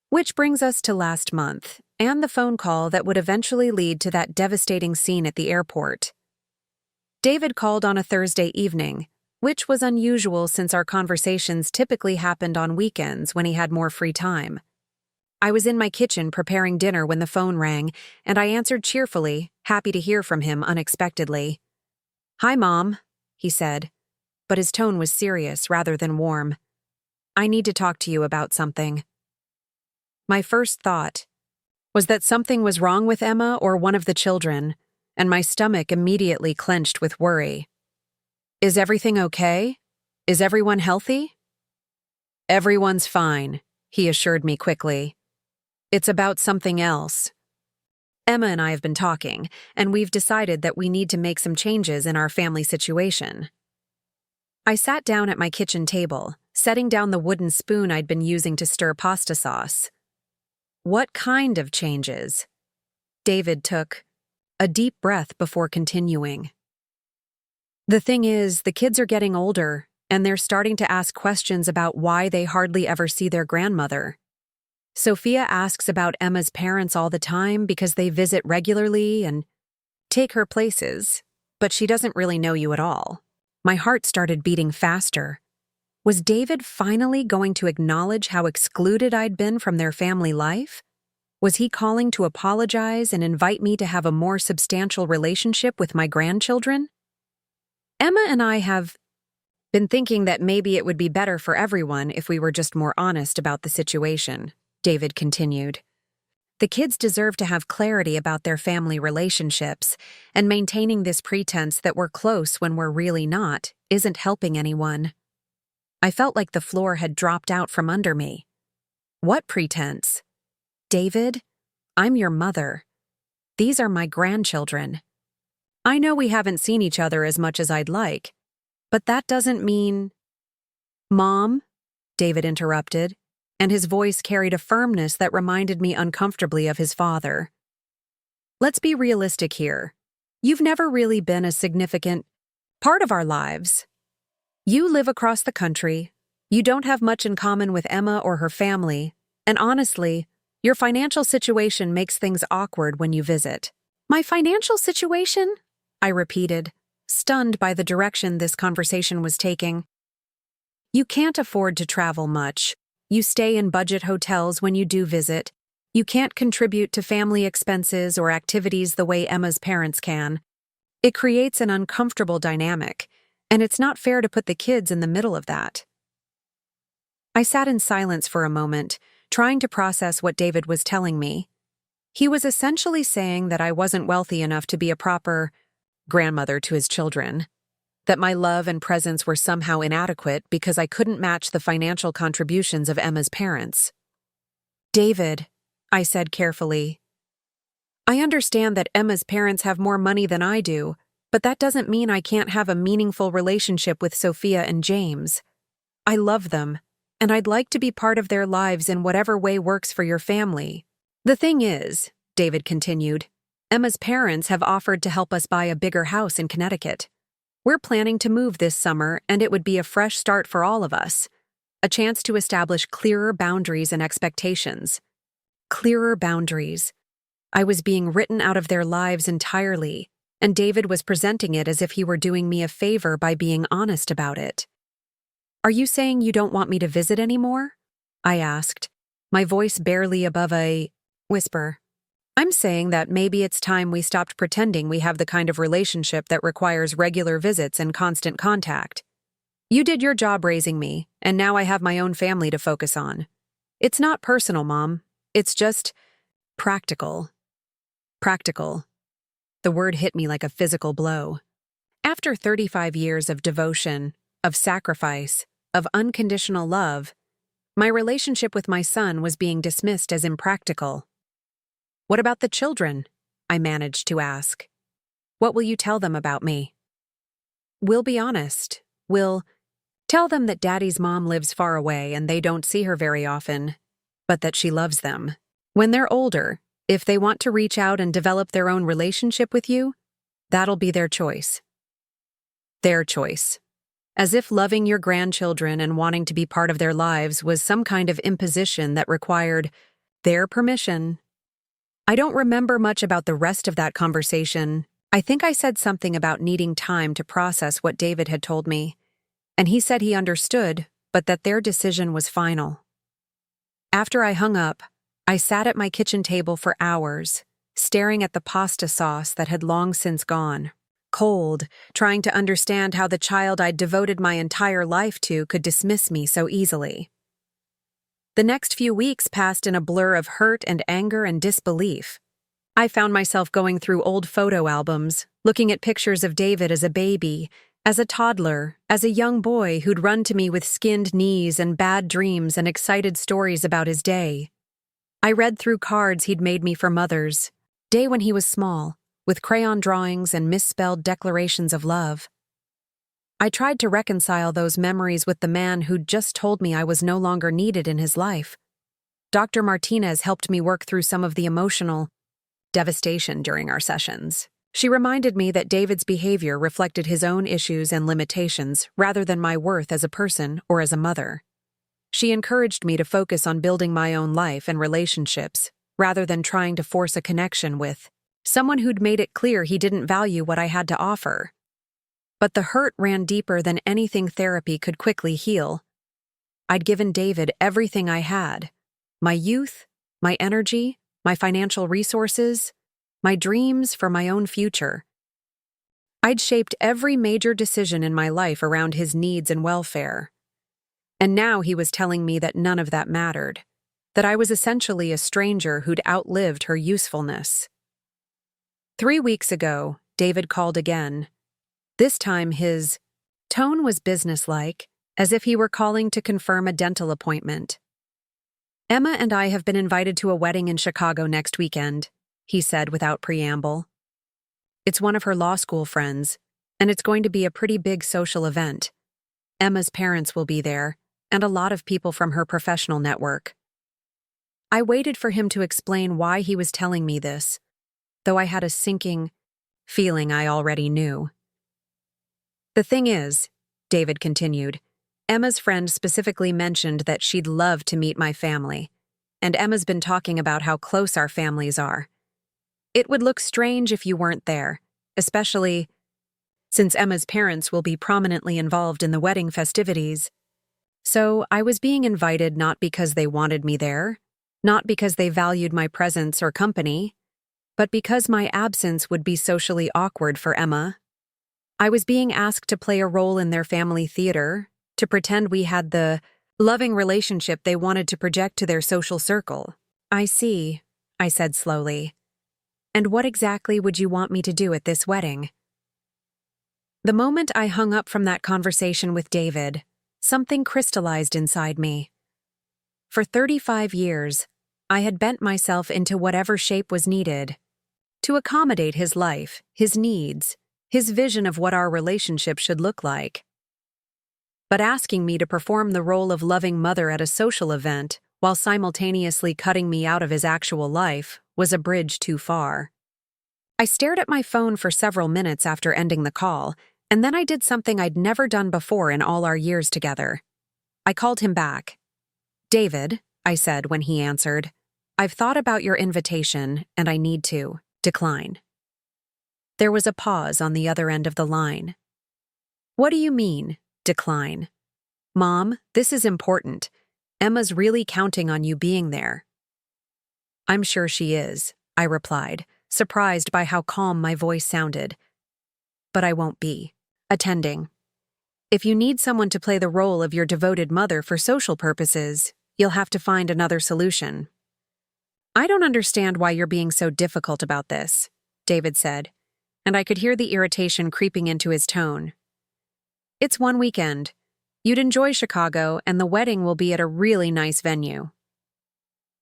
Which brings us to last month, and the phone call that would eventually lead to that devastating scene at the airport. David called on a Thursday evening, which was unusual since our conversations typically happened on weekends when he had more free time. I was in my kitchen preparing dinner when the phone rang, and I answered cheerfully, happy to hear from him unexpectedly. "Hi, Mom," he said, but his tone was serious rather than warm. "I need to talk to you about something." My first thought was that something was wrong with Emma or one of the children, and my stomach immediately clenched with worry. "Is everything okay? Is everyone healthy?" "Everyone's fine," he assured me quickly. "It's about something else. Emma and I have been talking, and we've decided that we need to make some changes in our family situation." I sat down at my kitchen table, setting down the wooden spoon I'd been using to stir pasta sauce. "What kind of changes?" David took a deep breath before continuing. "The thing is, the kids are getting older, and they're starting to ask questions about why they hardly ever see their grandmother. Sophia asks about Emma's parents all the time because they visit regularly and take her places, but she doesn't really know you at all." My heart started beating faster. Was David finally going to acknowledge how excluded I'd been from their family life? Was he calling to apologize and invite me to have a more substantial relationship with my grandchildren? "Emma and I have been thinking that maybe it would be better for everyone if we were just more honest about the situation," David continued. "The kids deserve to have clarity about their family relationships, and maintaining this pretense that we're close when we're really not isn't helping anyone." I felt like the floor had dropped out from under me. "What pretense?" "David, I'm your mother. These are my grandchildren. I know we haven't seen each other as much as I'd like, but that doesn't mean—" "Mom," David interrupted, and his voice carried a firmness that reminded me uncomfortably of his father. "Let's be realistic here. You've never really been a significant part of our lives. You live across the country, you don't have much in common with Emma or her family, and honestly, your financial situation makes things awkward when you visit." My financial situation? I repeated, stunned by the direction this conversation was taking. You can't afford to travel much. You stay in budget hotels when you do visit. You can't contribute to family expenses or activities the way Emma's parents can. It creates an uncomfortable dynamic, and it's not fair to put the kids in the middle of that. I sat in silence for a moment, trying to process what David was telling me. He was essentially saying that I wasn't wealthy enough to be a proper grandmother to his children, that my love and presence were somehow inadequate because I couldn't match the financial contributions of Emma's parents. David, I said carefully, I understand that Emma's parents have more money than I do, but that doesn't mean I can't have a meaningful relationship with Sophia and James. I love them, and I'd like to be part of their lives in whatever way works for your family. The thing is, David continued, Emma's parents have offered to help us buy a bigger house in Connecticut. We're planning to move this summer, and it would be a fresh start for all of us. A chance to establish clearer boundaries and expectations. Clearer boundaries. I was being written out of their lives entirely, and David was presenting it as if he were doing me a favor by being honest about it. Are you saying you don't want me to visit anymore? I asked, my voice barely above a whisper. I'm saying that maybe it's time we stopped pretending we have the kind of relationship that requires regular visits and constant contact. You did your job raising me, and now I have my own family to focus on. It's not personal, Mom. It's just practical. Practical. The word hit me like a physical blow. After 35 years of devotion, of sacrifice, of unconditional love, my relationship with my son was being dismissed as impractical. What about the children? I managed to ask. What will you tell them about me? We'll be honest. We'll tell them that Daddy's mom lives far away and they don't see her very often, but that she loves them. When they're older, if they want to reach out and develop their own relationship with you, that'll be their choice. Their choice. As if loving your grandchildren and wanting to be part of their lives was some kind of imposition that required their permission. I don't remember much about the rest of that conversation. I think I said something about needing time to process what David had told me, and he said he understood, but that their decision was final. After I hung up, I sat at my kitchen table for hours, staring at the pasta sauce that had long since gone, cold, trying to understand how the child I'd devoted my entire life to could dismiss me so easily. The next few weeks passed in a blur of hurt and anger and disbelief. I found myself going through old photo albums, looking at pictures of David as a baby, as a toddler, as a young boy who'd run to me with skinned knees and bad dreams and excited stories about his day. I read through cards he'd made me for Mother's Day when he was small, with crayon drawings and misspelled declarations of love. I tried to reconcile those memories with the man who'd just told me I was no longer needed in his life. Dr. Martinez helped me work through some of the emotional devastation during our sessions. She reminded me that David's behavior reflected his own issues and limitations rather than my worth as a person or as a mother. She encouraged me to focus on building my own life and relationships rather than trying to force a connection with someone who'd made it clear he didn't value what I had to offer. But the hurt ran deeper than anything therapy could quickly heal. I'd given David everything I had: my youth, my energy, my financial resources, my dreams for my own future. I'd shaped every major decision in my life around his needs and welfare. And now he was telling me that none of that mattered, that I was essentially a stranger who'd outlived her usefulness. 3 weeks ago, David called again. This time his tone was businesslike, as if he were calling to confirm a dental appointment. Emma and I have been invited to a wedding in Chicago next weekend, he said without preamble. It's one of her law school friends, and it's going to be a pretty big social event. Emma's parents will be there, and a lot of people from her professional network. I waited for him to explain why he was telling me this, though I had a sinking feeling I already knew. The thing is, David continued, Emma's friend specifically mentioned that she'd love to meet my family, and Emma's been talking about how close our families are. It would look strange if you weren't there, especially since Emma's parents will be prominently involved in the wedding festivities. So I was being invited not because they wanted me there, not because they valued my presence or company, but because my absence would be socially awkward for Emma. I was being asked to play a role in their family theater, to pretend we had the loving relationship they wanted to project to their social circle. I see, I said slowly. And what exactly would you want me to do at this wedding? The moment I hung up from that conversation with David, something crystallized inside me. For 35 years, I had bent myself into whatever shape was needed to accommodate his life, his needs, his vision of what our relationship should look like. But asking me to perform the role of loving mother at a social event while simultaneously cutting me out of his actual life was a bridge too far. I stared at my phone for several minutes after ending the call, and then I did something I'd never done before in all our years together. I called him back. "David," I said when he answered, "I've thought about your invitation, and I need to decline." There was a pause on the other end of the line. "What do you mean, decline?" "Mom, this is important. Emma's really counting on you being there." "I'm sure she is," I replied, surprised by how calm my voice sounded. "But I won't be attending. If you need someone to play the role of your devoted mother for social purposes, you'll have to find another solution." "I don't understand why you're being so difficult about this," David said, and I could hear the irritation creeping into his tone. "It's one weekend. You'd enjoy Chicago, and the wedding will be at a really nice venue."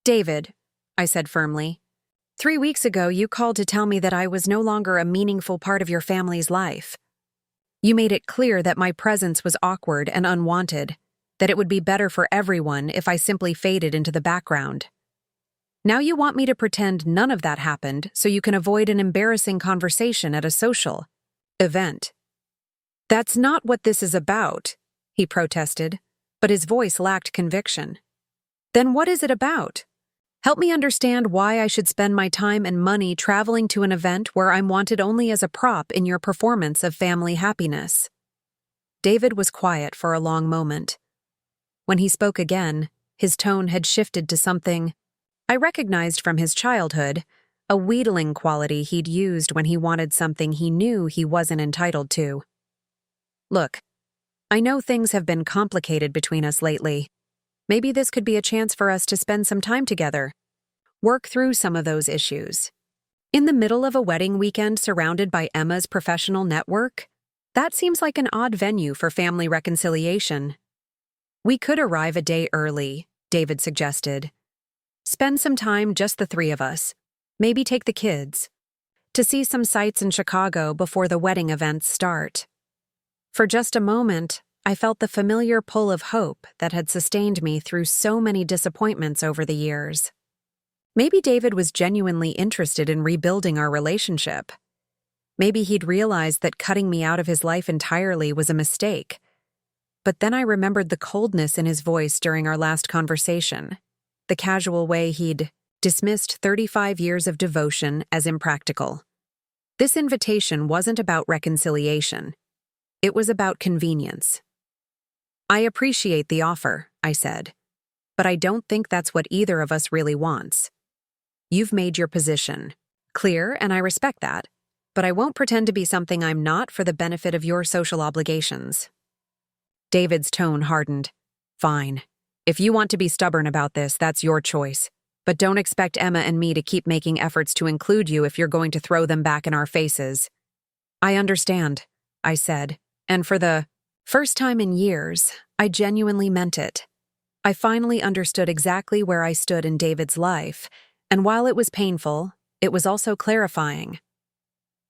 "David," I said firmly, 3 weeks ago you called to tell me that I was no longer a meaningful part of your family's life. You made it clear that my presence was awkward and unwanted, that it would be better for everyone if I simply faded into the background. Now you want me to pretend none of that happened so you can avoid an embarrassing conversation at a social event. "That's not what this is about," he protested, but his voice lacked conviction. "Then what is it about? Help me understand why I should spend my time and money traveling to an event where I'm wanted only as a prop in your performance of family happiness." David was quiet for a long moment. When he spoke again, his tone had shifted to something I recognized from his childhood, a wheedling quality he'd used when he wanted something he knew he wasn't entitled to. "Look, I know things have been complicated between us lately. Maybe this could be a chance for us to spend some time together, work through some of those issues." In the middle of a wedding weekend surrounded by Emma's professional network, that seems like an odd venue for family reconciliation. "We could arrive a day early," David suggested. "Spend some time, just the three of us. Maybe take the kids to see some sights in Chicago before the wedding events start." For just a moment, I felt the familiar pull of hope that had sustained me through so many disappointments over the years. Maybe David was genuinely interested in rebuilding our relationship. Maybe he'd realized that cutting me out of his life entirely was a mistake. But then I remembered the coldness in his voice during our last conversation, the casual way he'd dismissed 35 years of devotion as impractical. This invitation wasn't about reconciliation. It was about convenience. "I appreciate the offer," I said, "but I don't think that's what either of us really wants. You've made your position clear, and I respect that, but I won't pretend to be something I'm not for the benefit of your social obligations." David's tone hardened. "Fine. If you want to be stubborn about this, that's your choice. But don't expect Emma and me to keep making efforts to include you if you're going to throw them back in our faces." "I understand," I said, and for the first time in years, I genuinely meant it. I finally understood exactly where I stood in David's life, and while it was painful, it was also clarifying.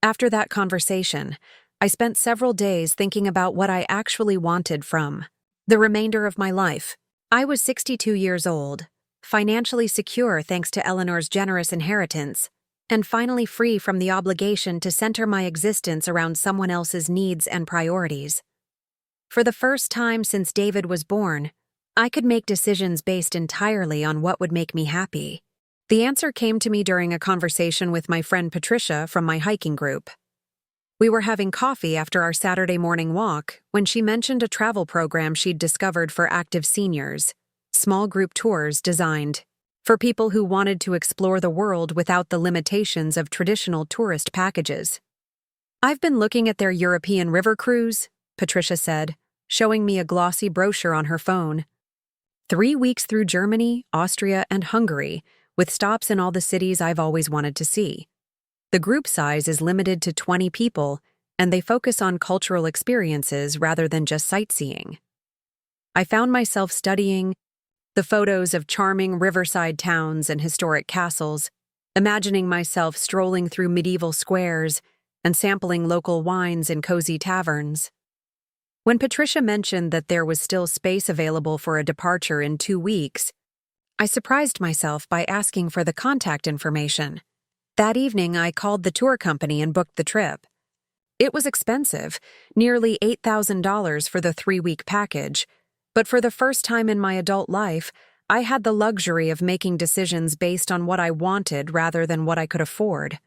After that conversation, I spent several days thinking about what I actually wanted from the remainder of my life. I was 62 years old, financially secure thanks to Eleanor's generous inheritance, and finally free from the obligation to center my existence around someone else's needs and priorities. For the first time since David was born, I could make decisions based entirely on what would make me happy. The answer came to me during a conversation with my friend Patricia from my hiking group. We were having coffee after our Saturday morning walk when she mentioned a travel program she'd discovered for active seniors, small group tours designed for people who wanted to explore the world without the limitations of traditional tourist packages. "I've been looking at their European river cruise," Patricia said, showing me a glossy brochure on her phone. 3 weeks through Germany, Austria, and Hungary, with stops in all the cities I've always wanted to see. The group size is limited to 20 people, and they focus on cultural experiences rather than just sightseeing. I found myself studying the photos of charming riverside towns and historic castles, imagining myself strolling through medieval squares and sampling local wines in cozy taverns. When Patricia mentioned that there was still space available for a departure in 2 weeks, I surprised myself by asking for the contact information. That evening, I called the tour company and booked the trip. It was expensive, nearly $8,000 for the 3-week package, but for the first time in my adult life, I had the luxury of making decisions based on what I wanted rather than what I could afford.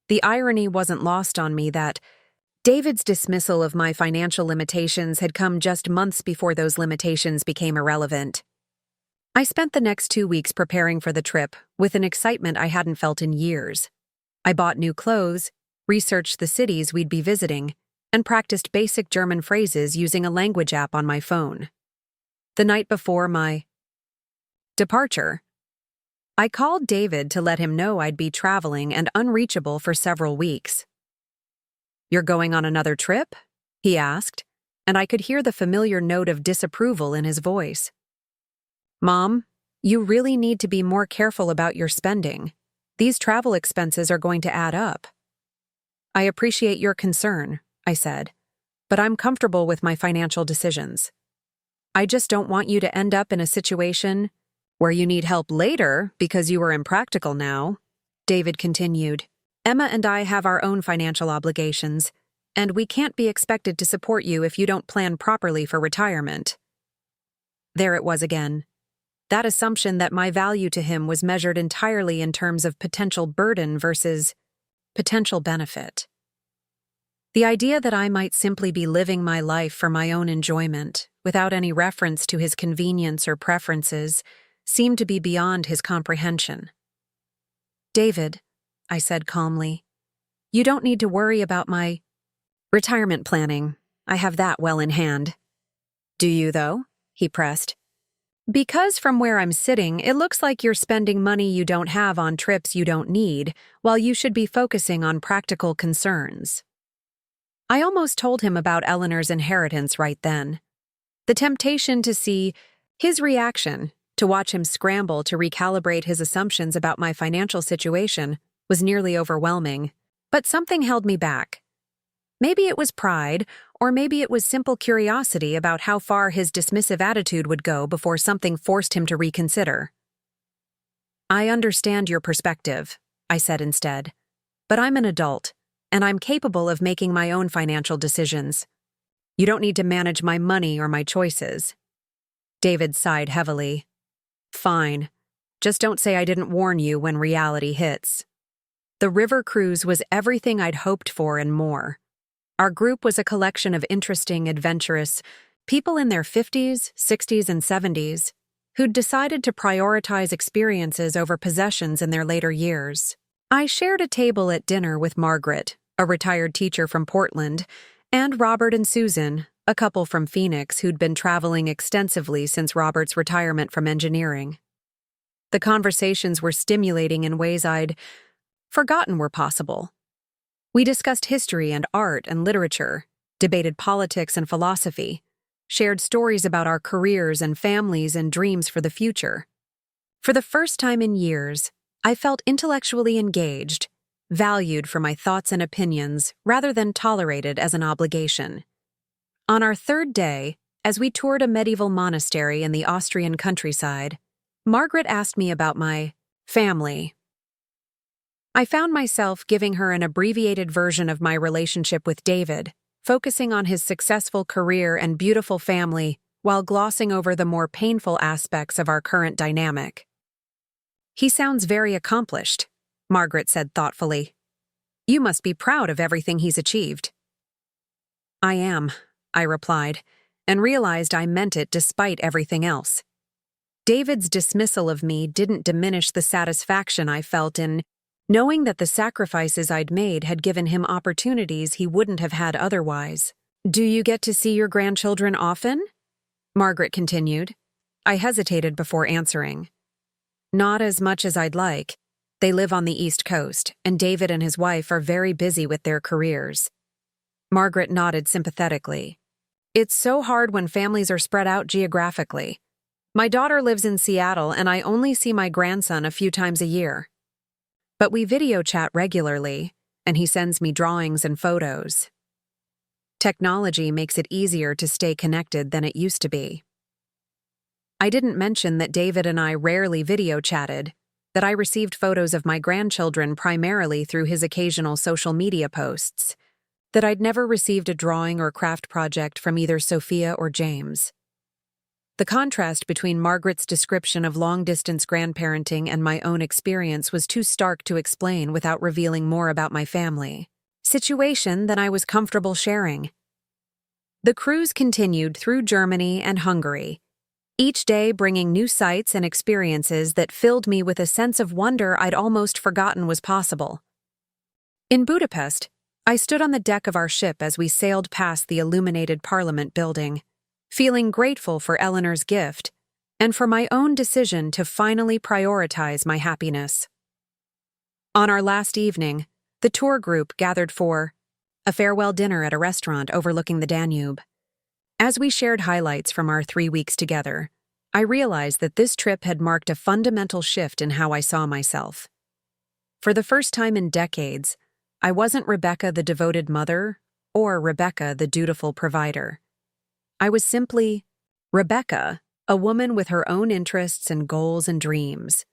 The irony wasn't lost on me that David's dismissal of my financial limitations had come just months before those limitations became irrelevant. I spent the next 2 weeks preparing for the trip with an excitement I hadn't felt in years. I bought new clothes, researched the cities we'd be visiting, and practiced basic German phrases using a language app on my phone. The night before my departure, I called David to let him know I'd be traveling and unreachable for several weeks. "You're going on another trip?" he asked, and I could hear the familiar note of disapproval in his voice. "Mom, you really need to be more careful about your spending. These travel expenses are going to add up." "I appreciate your concern," I said, "but I'm comfortable with my financial decisions. I just don't want you to end up in a situation where you need help later because you are impractical now," David continued. "Emma and I have our own financial obligations, and we can't be expected to support you if you don't plan properly for retirement." There it was again. That assumption that my value to him was measured entirely in terms of potential burden versus potential benefit. The idea that I might simply be living my life for my own enjoyment, without any reference to his convenience or preferences, seemed to be beyond his comprehension. "David," I said calmly, "you don't need to worry about my retirement planning. I have that well in hand." "Do you, though?" he pressed. "Because from where I'm sitting, it looks like you're spending money you don't have on trips you don't need, while you should be focusing on practical concerns." I almost told him about Eleanor's inheritance right then. The temptation to see his reaction, to watch him scramble to recalibrate his assumptions about my financial situation, was nearly overwhelming. But something held me back. Maybe it was pride, or maybe it was simple curiosity about how far his dismissive attitude would go before something forced him to reconsider. "I understand your perspective," I said instead, "but I'm an adult, and I'm capable of making my own financial decisions. You don't need to manage my money or my choices." David sighed heavily. "Fine. Just don't say I didn't warn you when reality hits." The river cruise was everything I'd hoped for and more. Our group was a collection of interesting, adventurous people in their 50s, 60s, and 70s who'd decided to prioritize experiences over possessions in their later years. I shared a table at dinner with Margaret, a retired teacher from Portland, and Robert and Susan, a couple from Phoenix who'd been traveling extensively since Robert's retirement from engineering. The conversations were stimulating in ways I'd forgotten were possible. We discussed history and art and literature, debated politics and philosophy, shared stories about our careers and families and dreams for the future. For the first time in years, I felt intellectually engaged, valued for my thoughts and opinions rather than tolerated as an obligation. On our third day, as we toured a medieval monastery in the Austrian countryside, Margaret asked me about my family. I found myself giving her an abbreviated version of my relationship with David, focusing on his successful career and beautiful family while glossing over the more painful aspects of our current dynamic. He sounds very accomplished, Margaret said thoughtfully. You must be proud of everything he's achieved. I am, I replied, and realized I meant it despite everything else. David's dismissal of me didn't diminish the satisfaction I felt in knowing that the sacrifices I'd made had given him opportunities he wouldn't have had otherwise. Do you get to see your grandchildren often? Margaret continued. I hesitated before answering. Not as much as I'd like. They live on the East Coast, and David and his wife are very busy with their careers. Margaret nodded sympathetically. It's so hard when families are spread out geographically. My daughter lives in Seattle, and I only see my grandson a few times a year. But we video chat regularly, and he sends me drawings and photos. Technology makes it easier to stay connected than it used to be. I didn't mention that David and I rarely video chatted, that I received photos of my grandchildren primarily through his occasional social media posts, that I'd never received a drawing or craft project from either Sophia or James. The contrast between Margaret's description of long-distance grandparenting and my own experience was too stark to explain without revealing more about my family situation than I was comfortable sharing. The cruise continued through Germany and Hungary, each day bringing new sights and experiences that filled me with a sense of wonder I'd almost forgotten was possible. In Budapest, I stood on the deck of our ship as we sailed past the illuminated Parliament building, feeling grateful for Eleanor's gift and for my own decision to finally prioritize my happiness. On our last evening, the tour group gathered for a farewell dinner at a restaurant overlooking the Danube. As we shared highlights from our 3 weeks together, I realized that this trip had marked a fundamental shift in how I saw myself. For the first time in decades, I wasn't Rebecca the devoted mother or Rebecca the dutiful provider. I was simply Rebecca, a woman with her own interests and goals and dreams.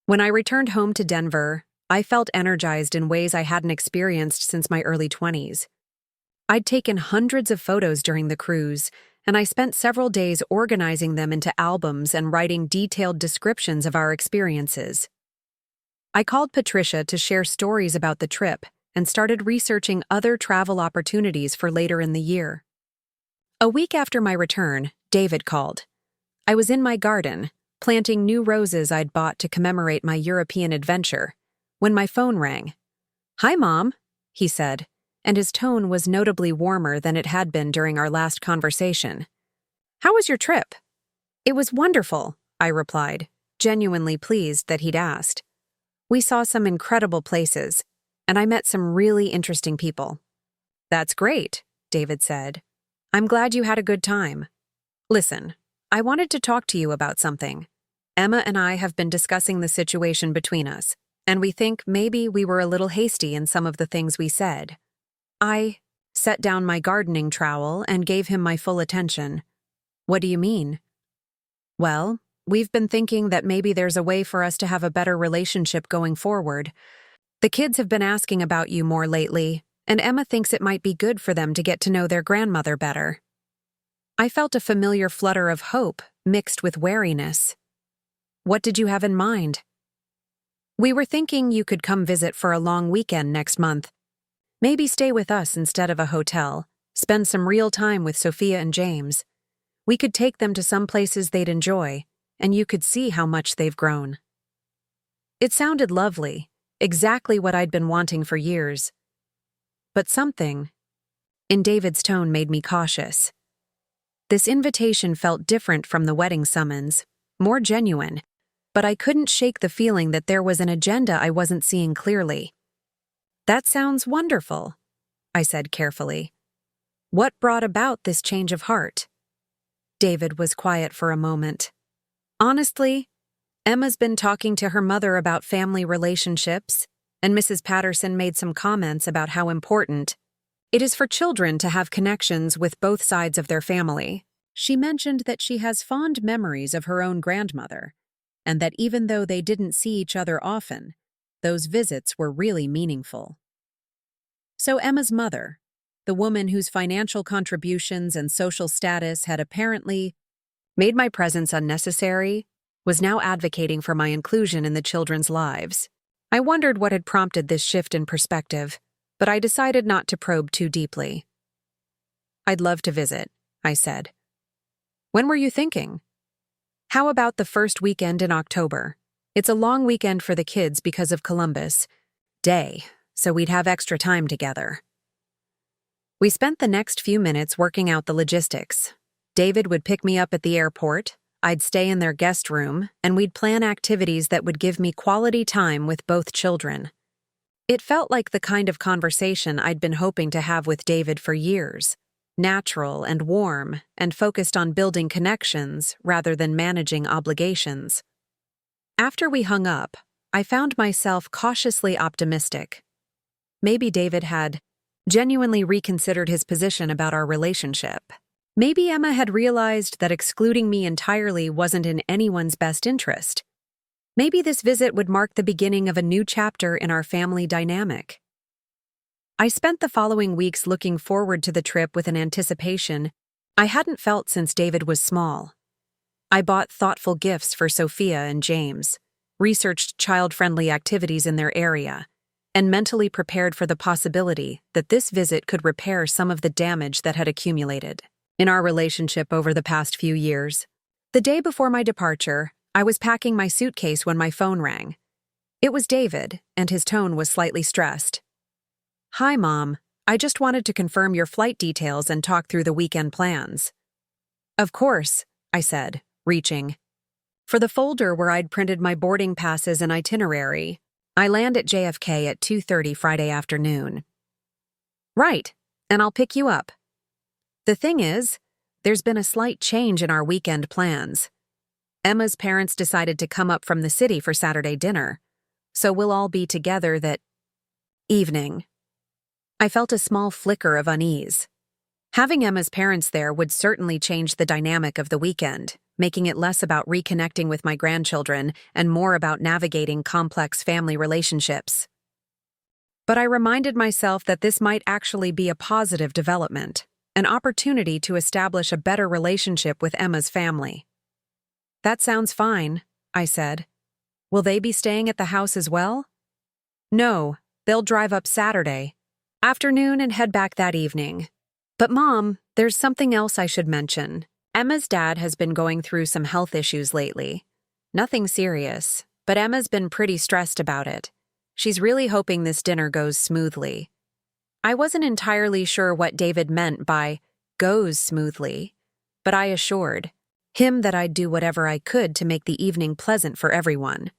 When I returned home to Denver, I felt energized in ways I hadn't experienced since my early 20s. I'd taken hundreds of photos during the cruise, and I spent several days organizing them into albums and writing detailed descriptions of our experiences. I called Patricia to share stories about the trip and started researching other travel opportunities for later in the year. A week after my return, David called. I was in my garden, planting new roses I'd bought to commemorate my European adventure, when my phone rang. "Hi, Mom," he said, and his tone was notably warmer than it had been during our last conversation. "How was your trip?" "It was wonderful," I replied, genuinely pleased that he'd asked. "We saw some incredible places, and I met some really interesting people." "That's great," David said. "I'm glad you had a good time. Listen, I wanted to talk to you about something. Emma and I have been discussing the situation between us, and we think maybe we were a little hasty in some of the things we said." I set down my gardening trowel and gave him my full attention. "What do you mean?" "Well, we've been thinking that maybe there's a way for us to have a better relationship going forward. The kids have been asking about you more lately, and Emma thinks it might be good for them to get to know their grandmother better." I felt a familiar flutter of hope mixed with wariness. "What did you have in mind?" "We were thinking you could come visit for a long weekend next month. Maybe stay with us instead of a hotel, spend some real time with Sophia and James. We could take them to some places they'd enjoy, and you could see how much they've grown." It sounded lovely, exactly what I'd been wanting for years. But something in David's tone made me cautious. This invitation felt different from the wedding summons, more genuine, but I couldn't shake the feeling that there was an agenda I wasn't seeing clearly. "That sounds wonderful," I said carefully. "What brought about this change of heart?" David was quiet for a moment. "Honestly, Emma's been talking to her mother about family relationships, and Mrs. Patterson made some comments about how important it is for children to have connections with both sides of their family. She mentioned that she has fond memories of her own grandmother, and that even though they didn't see each other often, those visits were really meaningful. So Emma's mother, the woman whose financial contributions and social status had apparently made my presence unnecessary, was now advocating for my inclusion in the children's lives. I wondered what had prompted this shift in perspective, but I decided not to probe too deeply. "I'd love to visit," I said. "When were you thinking?" "How about the first weekend in October? It's a long weekend for the kids because of Columbus Day, so we'd have extra time together." We spent the next few minutes working out the logistics. David would pick me up at the airport, I'd stay in their guest room, and we'd plan activities that would give me quality time with both children. It felt like the kind of conversation I'd been hoping to have with David for years, natural and warm, and focused on building connections rather than managing obligations. After we hung up, I found myself cautiously optimistic. Maybe David had genuinely reconsidered his position about our relationship. Maybe Emma had realized that excluding me entirely wasn't in anyone's best interest. Maybe this visit would mark the beginning of a new chapter in our family dynamic. I spent the following weeks looking forward to the trip with an anticipation I hadn't felt since David was small. I bought thoughtful gifts for Sophia and James, researched child-friendly activities in their area, and mentally prepared for the possibility that this visit could repair some of the damage that had accumulated in our relationship over the past few years. The day before my departure, I was packing my suitcase when my phone rang. It was David, and his tone was slightly stressed. "Hi, Mom. I just wanted to confirm your flight details and talk through the weekend plans." "Of course," I said, reaching for the folder where I'd printed my boarding passes and itinerary. "I land at JFK at 2:30 Friday afternoon." "Right, and I'll pick you up." "The thing is, there's been a slight change in our weekend plans. Emma's parents decided to come up from the city for Saturday dinner, so we'll all be together that evening." I felt a small flicker of unease. Having Emma's parents there would certainly change the dynamic of the weekend, making it less about reconnecting with my grandchildren and more about navigating complex family relationships. But I reminded myself that this might actually be a positive development, an opportunity to establish a better relationship with Emma's family. "That sounds fine," I said. "Will they be staying at the house as well?" "No, they'll drive up Saturday afternoon and head back that evening. But Mom, there's something else I should mention. Emma's dad has been going through some health issues lately. Nothing serious, but Emma's been pretty stressed about it. She's really hoping this dinner goes smoothly." I wasn't entirely sure what David meant by "goes smoothly," but I assured him that I'd do whatever I could to make the evening pleasant for everyone.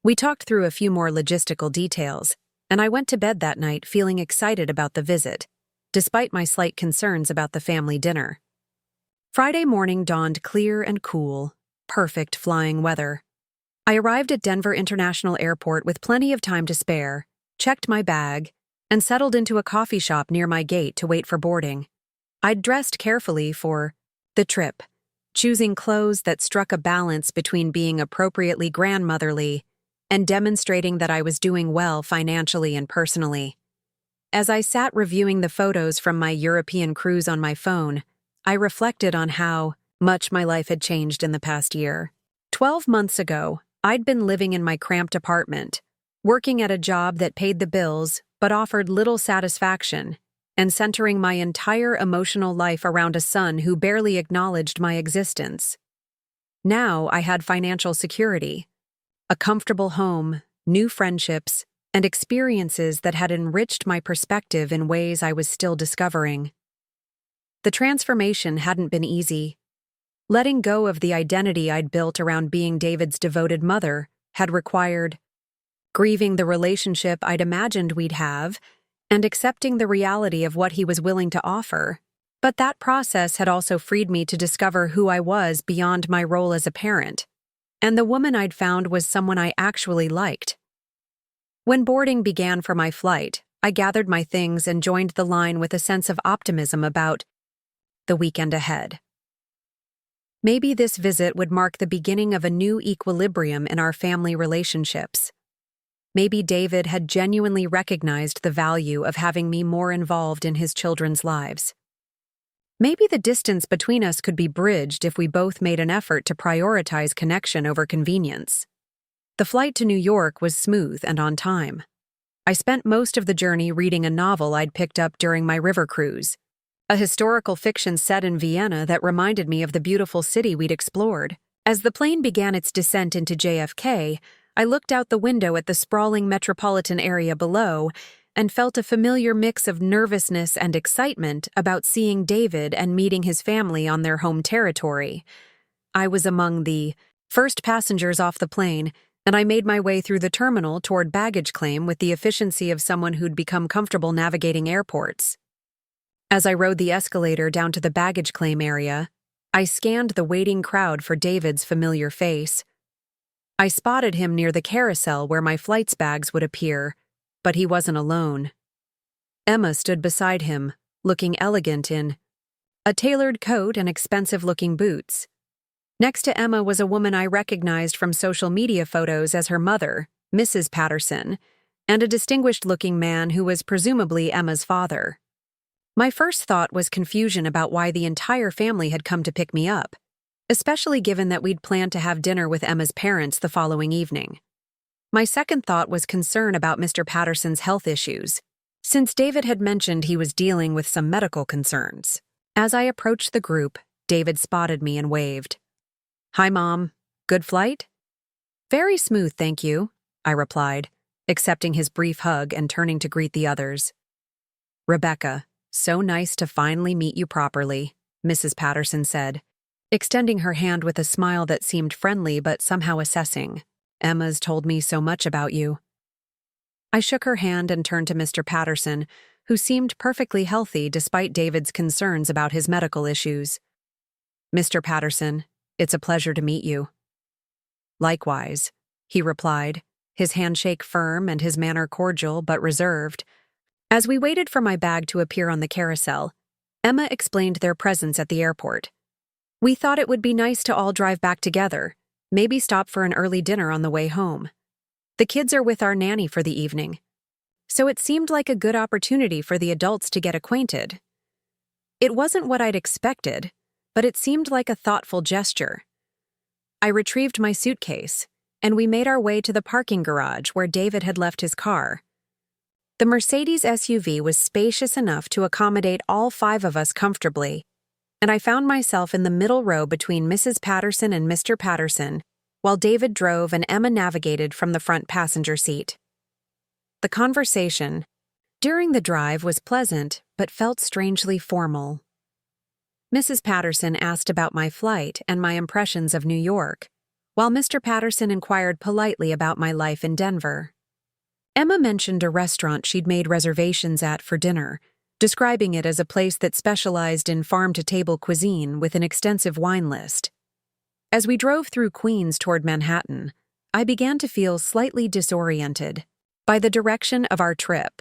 We talked through a few more logistical details, and I went to bed that night feeling excited about the visit, despite my slight concerns about the family dinner. Friday morning dawned clear and cool, perfect flying weather. I arrived at Denver International Airport with plenty of time to spare, checked my bag, and settled into a coffee shop near my gate to wait for boarding. I'd dressed carefully for the trip, choosing clothes that struck a balance between being appropriately grandmotherly and demonstrating that I was doing well financially and personally. As I sat reviewing the photos from my European cruise on my phone, I reflected on how much my life had changed in the past year. 12 months ago, I'd been living in my cramped apartment, working at a job that paid the bills but offered little satisfaction, and centering my entire emotional life around a son who barely acknowledged my existence. Now I had financial security, a comfortable home, new friendships, and experiences that had enriched my perspective in ways I was still discovering. The transformation hadn't been easy. Letting go of the identity I'd built around being David's devoted mother had required grieving the relationship I'd imagined we'd have and accepting the reality of what he was willing to offer. But that process had also freed me to discover who I was beyond my role as a parent, and the woman I'd found was someone I actually liked. When boarding began for my flight, I gathered my things and joined the line with a sense of optimism about the weekend ahead. Maybe this visit would mark the beginning of a new equilibrium in our family relationships. Maybe David had genuinely recognized the value of having me more involved in his children's lives. Maybe the distance between us could be bridged if we both made an effort to prioritize connection over convenience. The flight to New York was smooth and on time. I spent most of the journey reading a novel I'd picked up during my river cruise, a historical fiction set in Vienna that reminded me of the beautiful city we'd explored. As the plane began its descent into JFK, I looked out the window at the sprawling metropolitan area below and felt a familiar mix of nervousness and excitement about seeing David and meeting his family on their home territory. I was among the first passengers off the plane, and I made my way through the terminal toward baggage claim with the efficiency of someone who'd become comfortable navigating airports. As I rode the escalator down to the baggage claim area, I scanned the waiting crowd for David's familiar face. I spotted him near the carousel where my flight's bags would appear, but he wasn't alone. Emma stood beside him, looking elegant in a tailored coat and expensive-looking boots. Next to Emma was a woman I recognized from social media photos as her mother, Mrs. Patterson, and a distinguished-looking man who was presumably Emma's father. My first thought was confusion about why the entire family had come to pick me up, especially given that we'd planned to have dinner with Emma's parents the following evening. My second thought was concern about Mr. Patterson's health issues, since David had mentioned he was dealing with some medical concerns. As I approached the group, David spotted me and waved. "Hi, Mom. Good flight?" "Very smooth, thank you," I replied, accepting his brief hug and turning to greet the others. "Rebecca, so nice to finally meet you properly," Mrs. Patterson said, extending her hand with a smile that seemed friendly but somehow assessing. "Emma's told me so much about you." I shook her hand and turned to Mr. Patterson, who seemed perfectly healthy despite David's concerns about his medical issues. "Mr. Patterson, it's a pleasure to meet you." "Likewise," he replied, his handshake firm and his manner cordial but reserved. As we waited for my bag to appear on the carousel, Emma explained their presence at the airport. "We thought it would be nice to all drive back together, maybe stop for an early dinner on the way home. The kids are with our nanny for the evening, so it seemed like a good opportunity for the adults to get acquainted." It wasn't what I'd expected, but it seemed like a thoughtful gesture. I retrieved my suitcase, and we made our way to the parking garage where David had left his car. The Mercedes SUV was spacious enough to accommodate all 5 of us comfortably, and I found myself in the middle row between Mrs. Patterson and Mr. Patterson, while David drove and Emma navigated from the front passenger seat. The conversation during the drive was pleasant but felt strangely formal. Mrs. Patterson asked about my flight and my impressions of New York, while Mr. Patterson inquired politely about my life in Denver. Emma mentioned a restaurant she'd made reservations at for dinner, describing it as a place that specialized in farm-to-table cuisine with an extensive wine list. As we drove through Queens toward Manhattan, I began to feel slightly disoriented by the direction of our trip.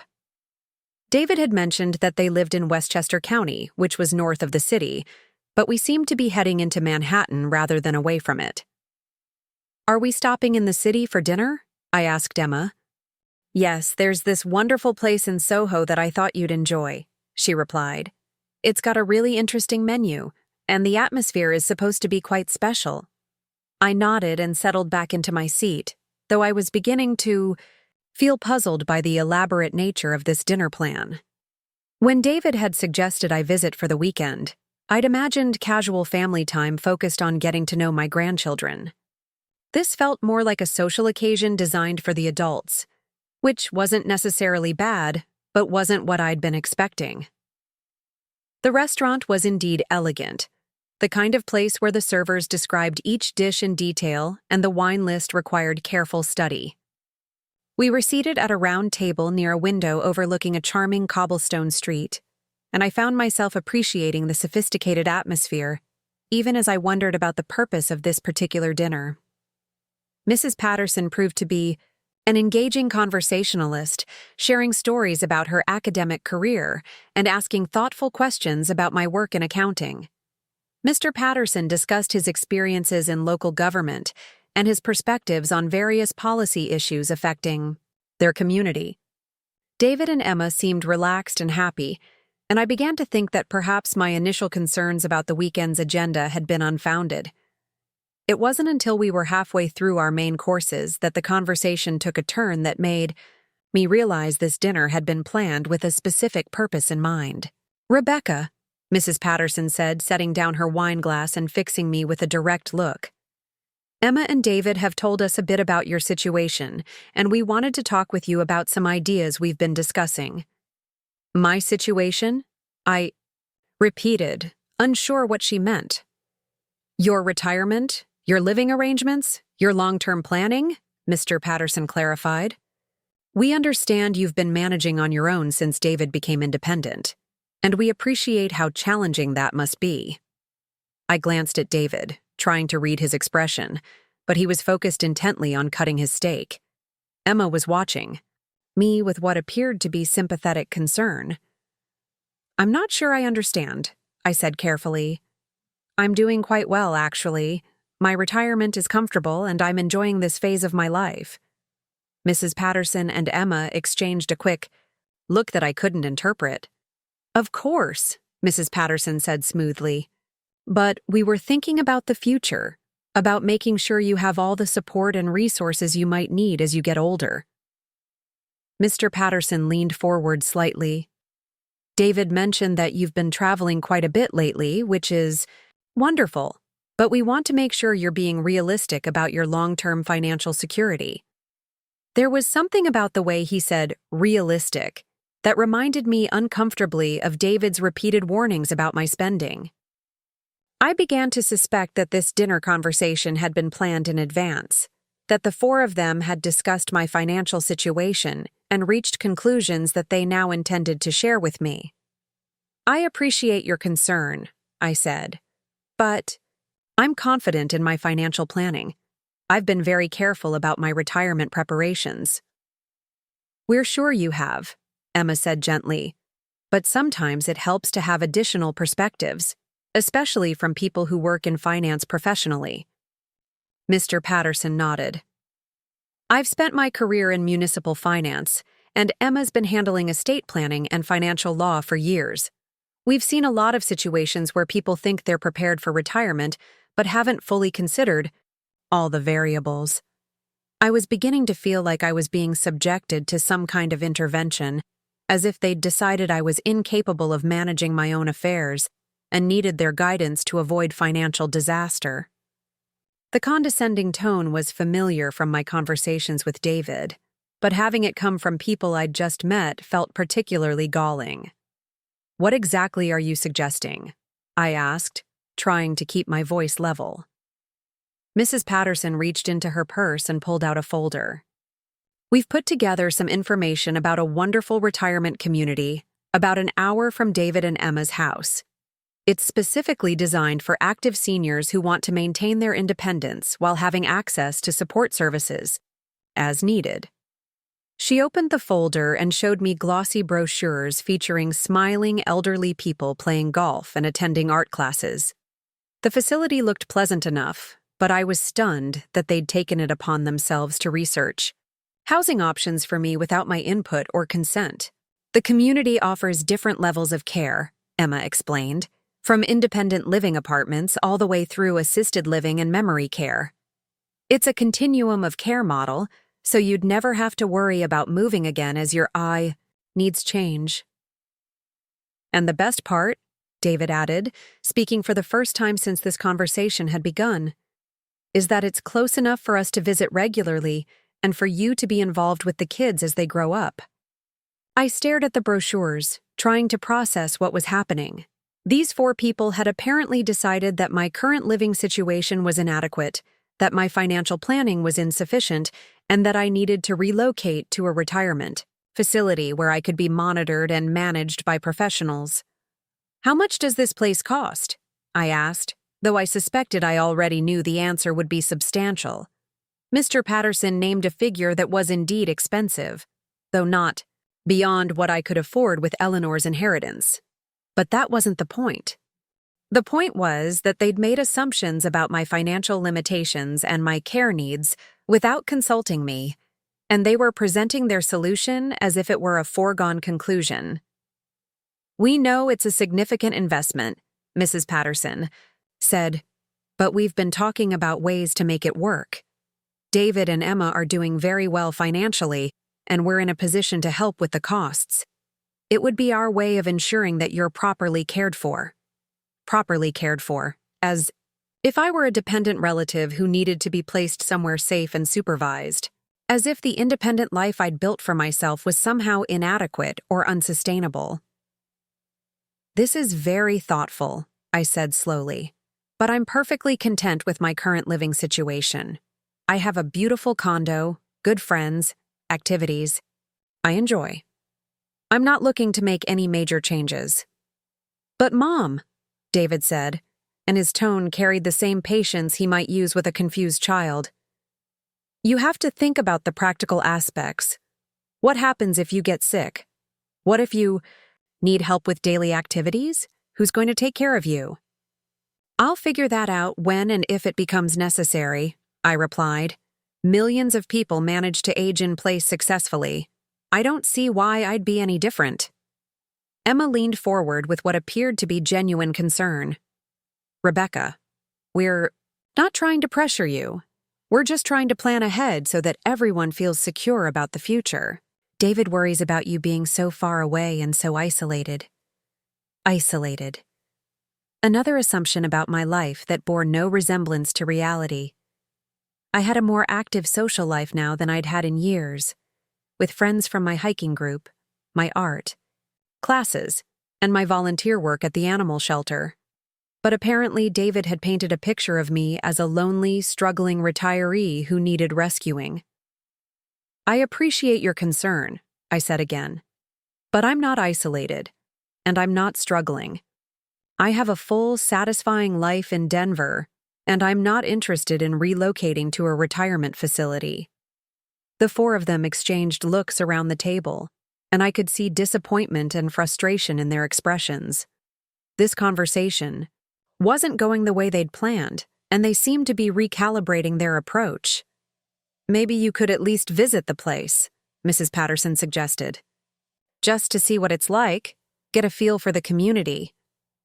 David had mentioned that they lived in Westchester County, which was north of the city, but we seemed to be heading into Manhattan rather than away from it. "Are we stopping in the city for dinner?" I asked Emma. "Yes, there's this wonderful place in Soho that I thought you'd enjoy," she replied. "It's got a really interesting menu, and the atmosphere is supposed to be quite special." I nodded and settled back into my seat, though I was beginning to feel puzzled by the elaborate nature of this dinner plan. When David had suggested I visit for the weekend, I'd imagined casual family time focused on getting to know my grandchildren. This felt more like a social occasion designed for the adults, which wasn't necessarily bad, but wasn't what I'd been expecting. The restaurant was indeed elegant, the kind of place where the servers described each dish in detail and the wine list required careful study. We were seated at a round table near a window overlooking a charming cobblestone street, and I found myself appreciating the sophisticated atmosphere, even as I wondered about the purpose of this particular dinner. Mrs. Patterson proved to be an engaging conversationalist, sharing stories about her academic career and asking thoughtful questions about my work in accounting. Mr. Patterson discussed his experiences in local government and his perspectives on various policy issues affecting their community. David and Emma seemed relaxed and happy, and I began to think that perhaps my initial concerns about the weekend's agenda had been unfounded. It wasn't until we were halfway through our main courses that the conversation took a turn that made me realize this dinner had been planned with a specific purpose in mind. "Rebecca," Mrs. Patterson said, setting down her wine glass and fixing me with a direct look. "Emma and David have told us a bit about your situation, and we wanted to talk with you about some ideas we've been discussing." "My situation?" I repeated, unsure what she meant. "Your retirement? Your living arrangements? Your long-term planning?" Mr. Patterson clarified. "We understand you've been managing on your own since David became independent, and we appreciate how challenging that must be." I glanced at David, trying to read his expression, but he was focused intently on cutting his steak. Emma was watching, me with what appeared to be sympathetic concern. "I'm not sure I understand," I said carefully. "I'm doing quite well, actually. My retirement is comfortable, and I'm enjoying this phase of my life." Mrs. Patterson and Emma exchanged a quick look that I couldn't interpret. "Of course," Mrs. Patterson said smoothly. "But we were thinking about the future, about making sure you have all the support and resources you might need as you get older." Mr. Patterson leaned forward slightly. "David mentioned that you've been traveling quite a bit lately, which is wonderful, but we want to make sure you're being realistic about your long-term financial security." There was something about the way he said realistic that reminded me uncomfortably of David's repeated warnings about my spending. I began to suspect that this dinner conversation had been planned in advance, that the four of them had discussed my financial situation and reached conclusions that they now intended to share with me. "I appreciate your concern," I said, "but I'm confident in my financial planning. I've been very careful about my retirement preparations." "We're sure you have," Emma said gently, "but sometimes it helps to have additional perspectives, especially from people who work in finance professionally." Mr. Patterson nodded. "I've spent my career in municipal finance, and Emma's been handling estate planning and financial law for years. We've seen a lot of situations where people think they're prepared for retirement but haven't fully considered all the variables." I was beginning to feel like I was being subjected to some kind of intervention, as if they'd decided I was incapable of managing my own affairs and needed their guidance to avoid financial disaster. The condescending tone was familiar from my conversations with David, but having it come from people I'd just met felt particularly galling. "What exactly are you suggesting?" I asked, trying to keep my voice level. Mrs. Patterson reached into her purse and pulled out a folder. "We've put together some information about a wonderful retirement community about an hour from David and Emma's house. It's specifically designed for active seniors who want to maintain their independence while having access to support services, as needed." She opened the folder and showed me glossy brochures featuring smiling elderly people playing golf and attending art classes. The facility looked pleasant enough, but I was stunned that they'd taken it upon themselves to research housing options for me without my input or consent. "The community offers different levels of care," Emma explained, "from independent living apartments all the way through assisted living and memory care. It's a continuum of care model, so you'd never have to worry about moving again as your eye needs change." "And the best part," David added, speaking for the first time since this conversation had begun, "is that it's close enough for us to visit regularly and for you to be involved with the kids as they grow up." I stared at the brochures, trying to process what was happening. These four people had apparently decided that my current living situation was inadequate, that my financial planning was insufficient, and that I needed to relocate to a retirement facility where I could be monitored and managed by professionals. "How much does this place cost?" I asked, though I suspected I already knew the answer would be substantial. Mr. Patterson named a figure that was indeed expensive, though not beyond what I could afford with Eleanor's inheritance. But that wasn't the point. The point was that they'd made assumptions about my financial limitations and my care needs without consulting me, and they were presenting their solution as if it were a foregone conclusion. We know it's a significant investment, Mrs. Patterson said, but we've been talking about ways to make it work. David and Emma are doing very well financially, and we're in a position to help with the costs. It would be our way of ensuring that you're properly cared for. Properly cared for, as if I were a dependent relative who needed to be placed somewhere safe and supervised. As if the independent life I'd built for myself was somehow inadequate or unsustainable. This is very thoughtful, I said slowly, but I'm perfectly content with my current living situation. I have a beautiful condo, good friends, activities I enjoy. I'm not looking to make any major changes. But Mom, David said, and his tone carried the same patience he might use with a confused child. You have to think about the practical aspects. What happens if you get sick? What if you need help with daily activities? Who's going to take care of you? I'll figure that out when and if it becomes necessary, I replied. Millions of people manage to age in place successfully. I don't see why I'd be any different. Emma leaned forward with what appeared to be genuine concern. Rebecca, we're not trying to pressure you. We're just trying to plan ahead so that everyone feels secure about the future. David worries about you being so far away and so isolated. Isolated. Another assumption about my life that bore no resemblance to reality. I had a more active social life now than I'd had in years, with friends from my hiking group, my art, classes, and my volunteer work at the animal shelter. But apparently David had painted a picture of me as a lonely, struggling retiree who needed rescuing. I appreciate your concern, I said again. But I'm not isolated, and I'm not struggling. I have a full, satisfying life in Denver, and I'm not interested in relocating to a retirement facility. The four of them exchanged looks around the table, and I could see disappointment and frustration in their expressions. This conversation wasn't going the way they'd planned, and they seemed to be recalibrating their approach. Maybe you could at least visit the place, Mrs. Patterson suggested. Just to see what it's like, get a feel for the community.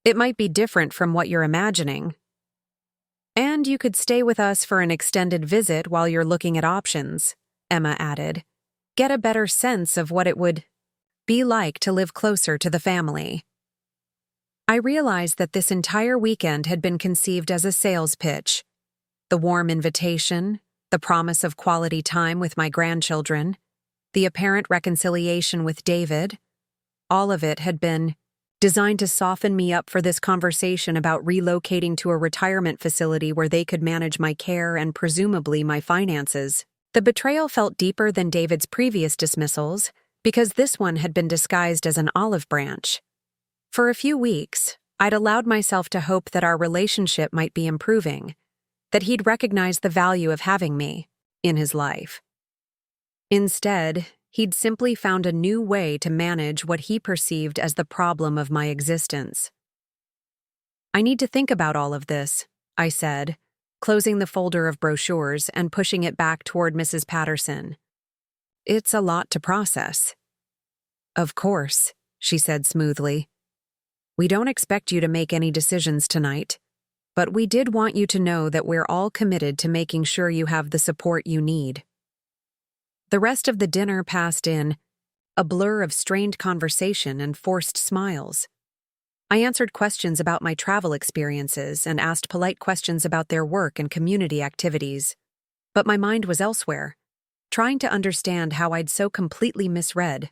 It might be different from what you're imagining. And you could stay with us for an extended visit while you're looking at options, Emma added. Get a better sense of what it would be like to live closer to the family. I realized that this entire weekend had been conceived as a sales pitch. The warm invitation, the promise of quality time with my grandchildren, the apparent reconciliation with David, all of it had been designed to soften me up for this conversation about relocating to a retirement facility where they could manage my care and presumably my finances. The betrayal felt deeper than David's previous dismissals because this one had been disguised as an olive branch. For a few weeks, I'd allowed myself to hope that our relationship might be improving, that he'd recognize the value of having me in his life. Instead, he'd simply found a new way to manage what he perceived as the problem of my existence. I need to think about all of this, I said, closing the folder of brochures and pushing it back toward Mrs. Patterson. It's a lot to process. Of course, she said smoothly. We don't expect you to make any decisions tonight, but we did want you to know that we're all committed to making sure you have the support you need. The rest of the dinner passed in a blur of strained conversation and forced smiles. I answered questions about my travel experiences and asked polite questions about their work and community activities. But my mind was elsewhere, trying to understand how I'd so completely misread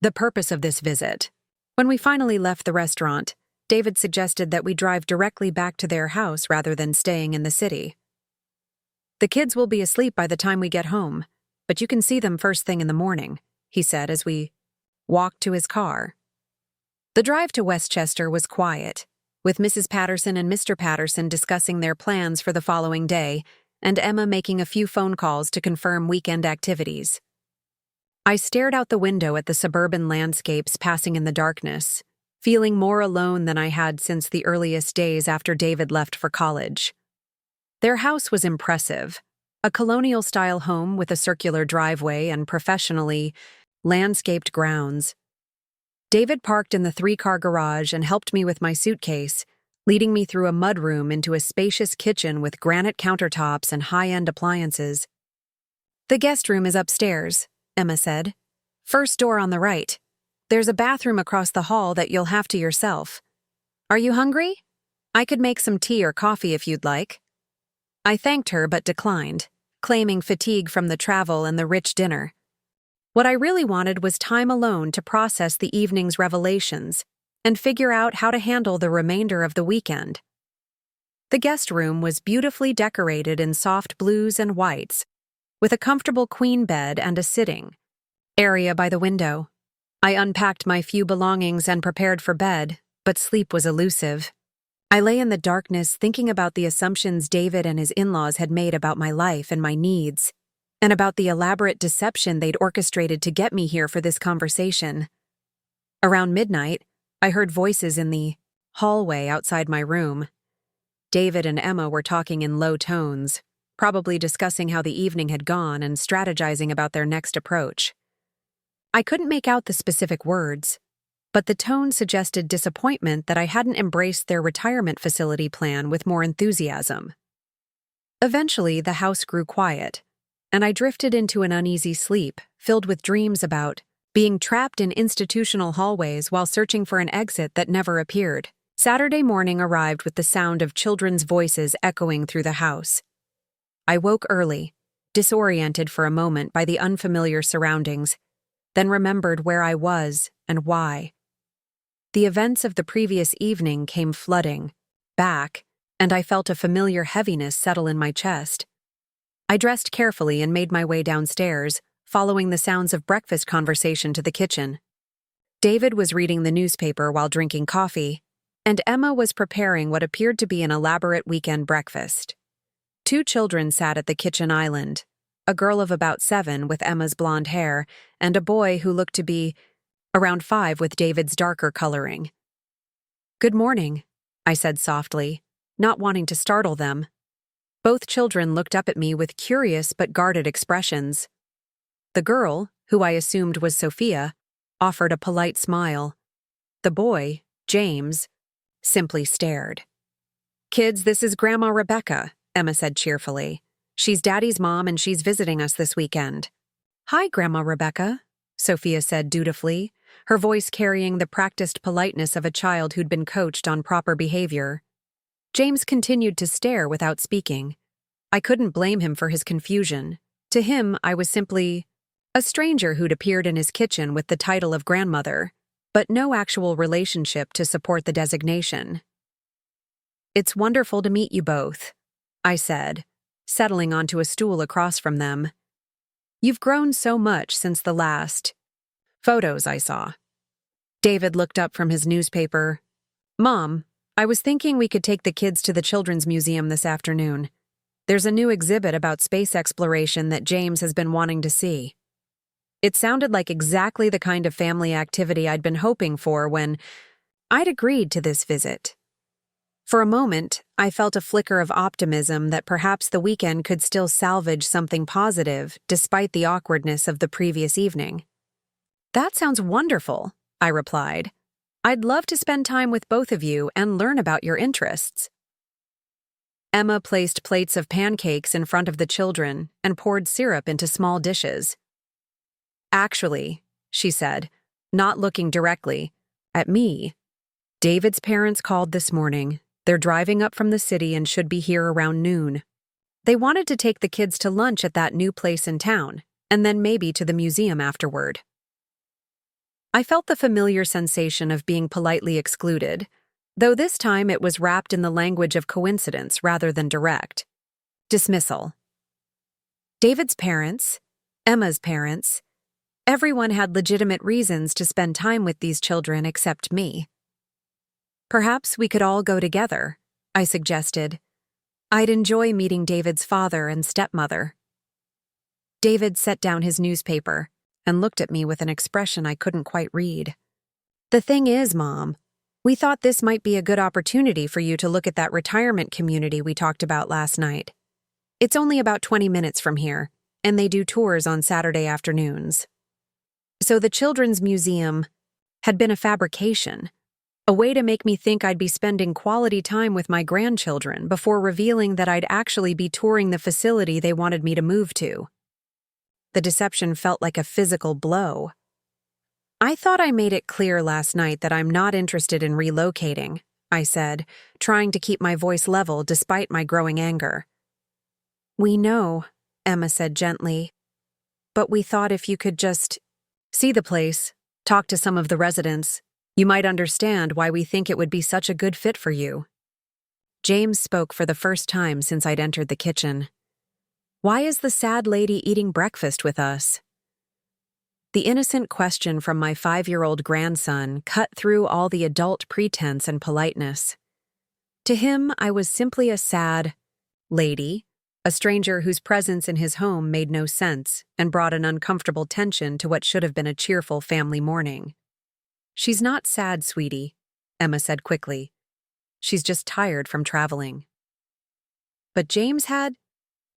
the purpose of this visit. When we finally left the restaurant, David suggested that we drive directly back to their house rather than staying in the city. The kids will be asleep by the time we get home, but you can see them first thing in the morning, he said as we walked to his car. The drive to Westchester was quiet, with Mrs. Patterson and Mr. Patterson discussing their plans for the following day and Emma making a few phone calls to confirm weekend activities. I stared out the window at the suburban landscapes passing in the darkness, feeling more alone than I had since the earliest days after David left for college. Their house was impressive, a colonial-style home with a circular driveway and professionally landscaped grounds. David parked in the three-car garage and helped me with my suitcase, leading me through a mudroom into a spacious kitchen with granite countertops and high-end appliances. "The guest room is upstairs," Emma said. "First door on the right. There's a bathroom across the hall that you'll have to yourself. Are you hungry? I could make some tea or coffee if you'd like." I thanked her but declined, claiming fatigue from the travel and the rich dinner. What I really wanted was time alone to process the evening's revelations and figure out how to handle the remainder of the weekend. The guest room was beautifully decorated in soft blues and whites, with a comfortable queen bed and a sitting area by the window. I unpacked my few belongings and prepared for bed, but sleep was elusive. I lay in the darkness thinking about the assumptions David and his in-laws had made about my life and my needs, and about the elaborate deception they'd orchestrated to get me here for this conversation. Around midnight, I heard voices in the hallway outside my room. David and Emma were talking in low tones, probably discussing how the evening had gone and strategizing about their next approach. I couldn't make out the specific words, but the tone suggested disappointment that I hadn't embraced their retirement facility plan with more enthusiasm. Eventually, the house grew quiet, and I drifted into an uneasy sleep, filled with dreams about being trapped in institutional hallways while searching for an exit that never appeared. Saturday morning arrived with the sound of children's voices echoing through the house. I woke early, disoriented for a moment by the unfamiliar surroundings, then remembered where I was and why. The events of the previous evening came flooding back, and I felt a familiar heaviness settle in my chest. I dressed carefully and made my way downstairs, following the sounds of breakfast conversation to the kitchen. David was reading the newspaper while drinking coffee, and Emma was preparing what appeared to be an elaborate weekend breakfast. Two children sat at the kitchen island, a girl of about 7 with Emma's blonde hair, and a boy who looked to be around 5 with David's darker coloring. "Good morning," I said softly, not wanting to startle them. Both children looked up at me with curious but guarded expressions. The girl, who I assumed was Sophia, offered a polite smile. The boy, James, simply stared. "Kids, this is Grandma Rebecca," Emma said cheerfully. "She's Daddy's mom and she's visiting us this weekend." "Hi, Grandma Rebecca," Sophia said dutifully, her voice carrying the practiced politeness of a child who'd been coached on proper behavior. James continued to stare without speaking. I couldn't blame him for his confusion. To him, I was simply a stranger who'd appeared in his kitchen with the title of grandmother, but no actual relationship to support the designation. "It's wonderful to meet you both," I said, settling onto a stool across from them. "You've grown so much since the last photos I saw." David looked up from his newspaper. "Mom, I was thinking we could take the kids to the Children's Museum this afternoon. There's a new exhibit about space exploration that James has been wanting to see." It sounded like exactly the kind of family activity I'd been hoping for when I'd agreed to this visit. For a moment, I felt a flicker of optimism that perhaps the weekend could still salvage something positive despite the awkwardness of the previous evening. "That sounds wonderful," I replied. "I'd love to spend time with both of you and learn about your interests." Emma placed plates of pancakes in front of the children and poured syrup into small dishes. "Actually," she said, not looking directly at me, "David's parents called this morning. They're driving up from the city and should be here around noon. They wanted to take the kids to lunch at that new place in town, and then maybe to the museum afterward." I felt the familiar sensation of being politely excluded, though this time it was wrapped in the language of coincidence rather than direct dismissal. David's parents, Emma's parents, everyone had legitimate reasons to spend time with these children except me. "Perhaps we could all go together," I suggested. "I'd enjoy meeting David's father and stepmother." David set down his newspaper and looked at me with an expression I couldn't quite read. "The thing is, Mom, we thought this might be a good opportunity for you to look at that retirement community we talked about last night. It's only about 20 minutes from here, and they do tours on Saturday afternoons." So the Children's Museum had been a fabrication, a way to make me think I'd be spending quality time with my grandchildren before revealing that I'd actually be touring the facility they wanted me to move to. The deception felt like a physical blow. "I thought I made it clear last night that I'm not interested in relocating," I said, trying to keep my voice level despite my growing anger. "We know," Emma said gently, "but we thought if you could just see the place, talk to some of the residents, you might understand why we think it would be such a good fit for you." James spoke for the first time since I'd entered the kitchen. "Why is the sad lady eating breakfast with us?" The innocent question from my 5-year-old grandson cut through all the adult pretense and politeness. To him, I was simply a sad lady, a stranger whose presence in his home made no sense and brought an uncomfortable tension to what should have been a cheerful family morning. "She's not sad, sweetie," Emma said quickly. "She's just tired from traveling." But James had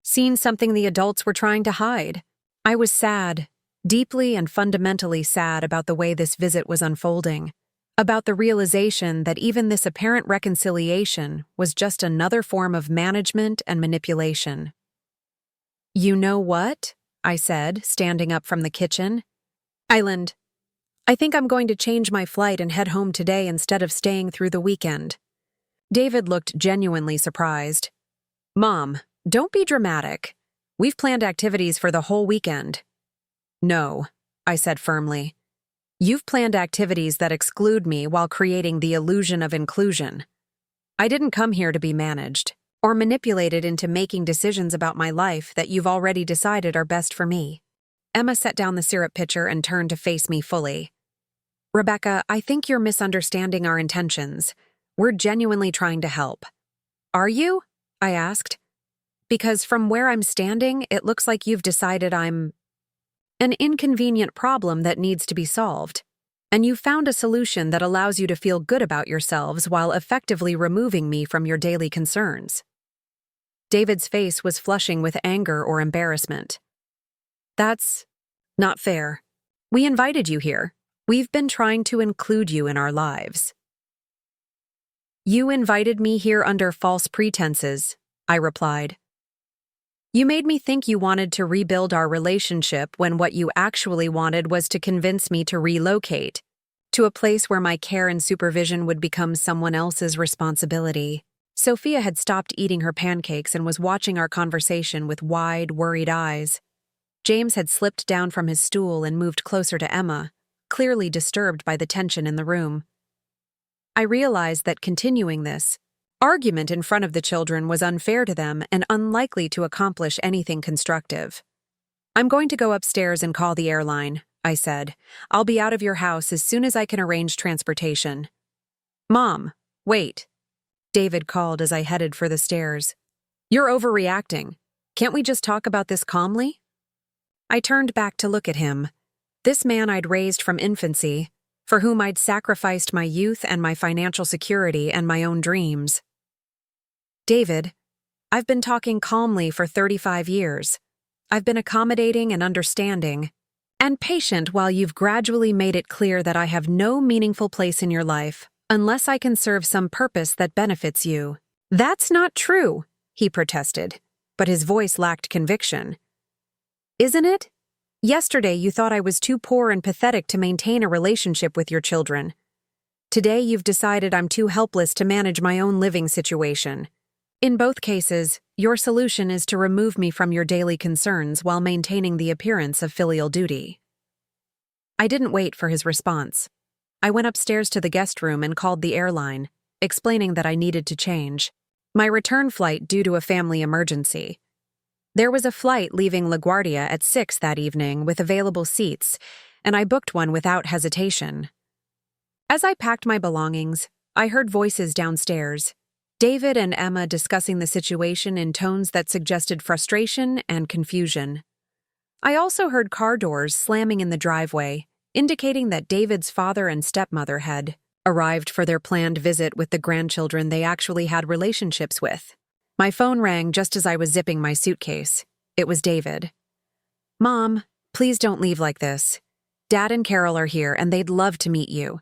seen something the adults were trying to hide. I was sad, deeply and fundamentally sad about the way this visit was unfolding, about the realization that even this apparent reconciliation was just another form of management and manipulation. "You know what?" I said, standing up from the kitchen. "Island, I think I'm going to change my flight and head home today instead of staying through the weekend." David looked genuinely surprised. "Mom, don't be dramatic. We've planned activities for the whole weekend." "No," I said firmly. "You've planned activities that exclude me while creating the illusion of inclusion. I didn't come here to be managed or manipulated into making decisions about my life that you've already decided are best for me." Emma set down the syrup pitcher and turned to face me fully. "Rebecca, I think you're misunderstanding our intentions. We're genuinely trying to help." "Are you?" I asked. "Because from where I'm standing, it looks like you've decided I'm an inconvenient problem that needs to be solved, and you've found a solution that allows you to feel good about yourselves while effectively removing me from your daily concerns." David's face was flushing with anger or embarrassment. "That's not fair. We invited you here. We've been trying to include you in our lives." "You invited me here under false pretenses," I replied. "You made me think you wanted to rebuild our relationship when what you actually wanted was to convince me to relocate to a place where my care and supervision would become someone else's responsibility." Sophia had stopped eating her pancakes and was watching our conversation with wide, worried eyes. James had slipped down from his stool and moved closer to Emma, clearly disturbed by the tension in the room. I realized that continuing this argument in front of the children was unfair to them and unlikely to accomplish anything constructive. "I'm going to go upstairs and call the airline," I said. "I'll be out of your house as soon as I can arrange transportation." "Mom, wait," David called as I headed for the stairs. "You're overreacting. Can't we just talk about this calmly?" I turned back to look at him. This man I'd raised from infancy, for whom I'd sacrificed my youth and my financial security and my own dreams. "David, I've been talking calmly for 35 years. I've been accommodating and understanding, and patient while you've gradually made it clear that I have no meaningful place in your life unless I can serve some purpose that benefits you." "That's not true," he protested, but his voice lacked conviction. "Isn't it? Yesterday you thought I was too poor and pathetic to maintain a relationship with your children. Today you've decided I'm too helpless to manage my own living situation. In both cases, your solution is to remove me from your daily concerns while maintaining the appearance of filial duty." I didn't wait for his response. I went upstairs to the guest room and called the airline, explaining that I needed to change my return flight due to a family emergency. There was a flight leaving LaGuardia at 6 that evening with available seats, and I booked one without hesitation. As I packed my belongings, I heard voices downstairs, David and Emma discussing the situation in tones that suggested frustration and confusion. I also heard car doors slamming in the driveway, indicating that David's father and stepmother had arrived for their planned visit with the grandchildren they actually had relationships with. My phone rang just as I was zipping my suitcase. It was David. "Mom, please don't leave like this. Dad and Carol are here, and they'd love to meet you.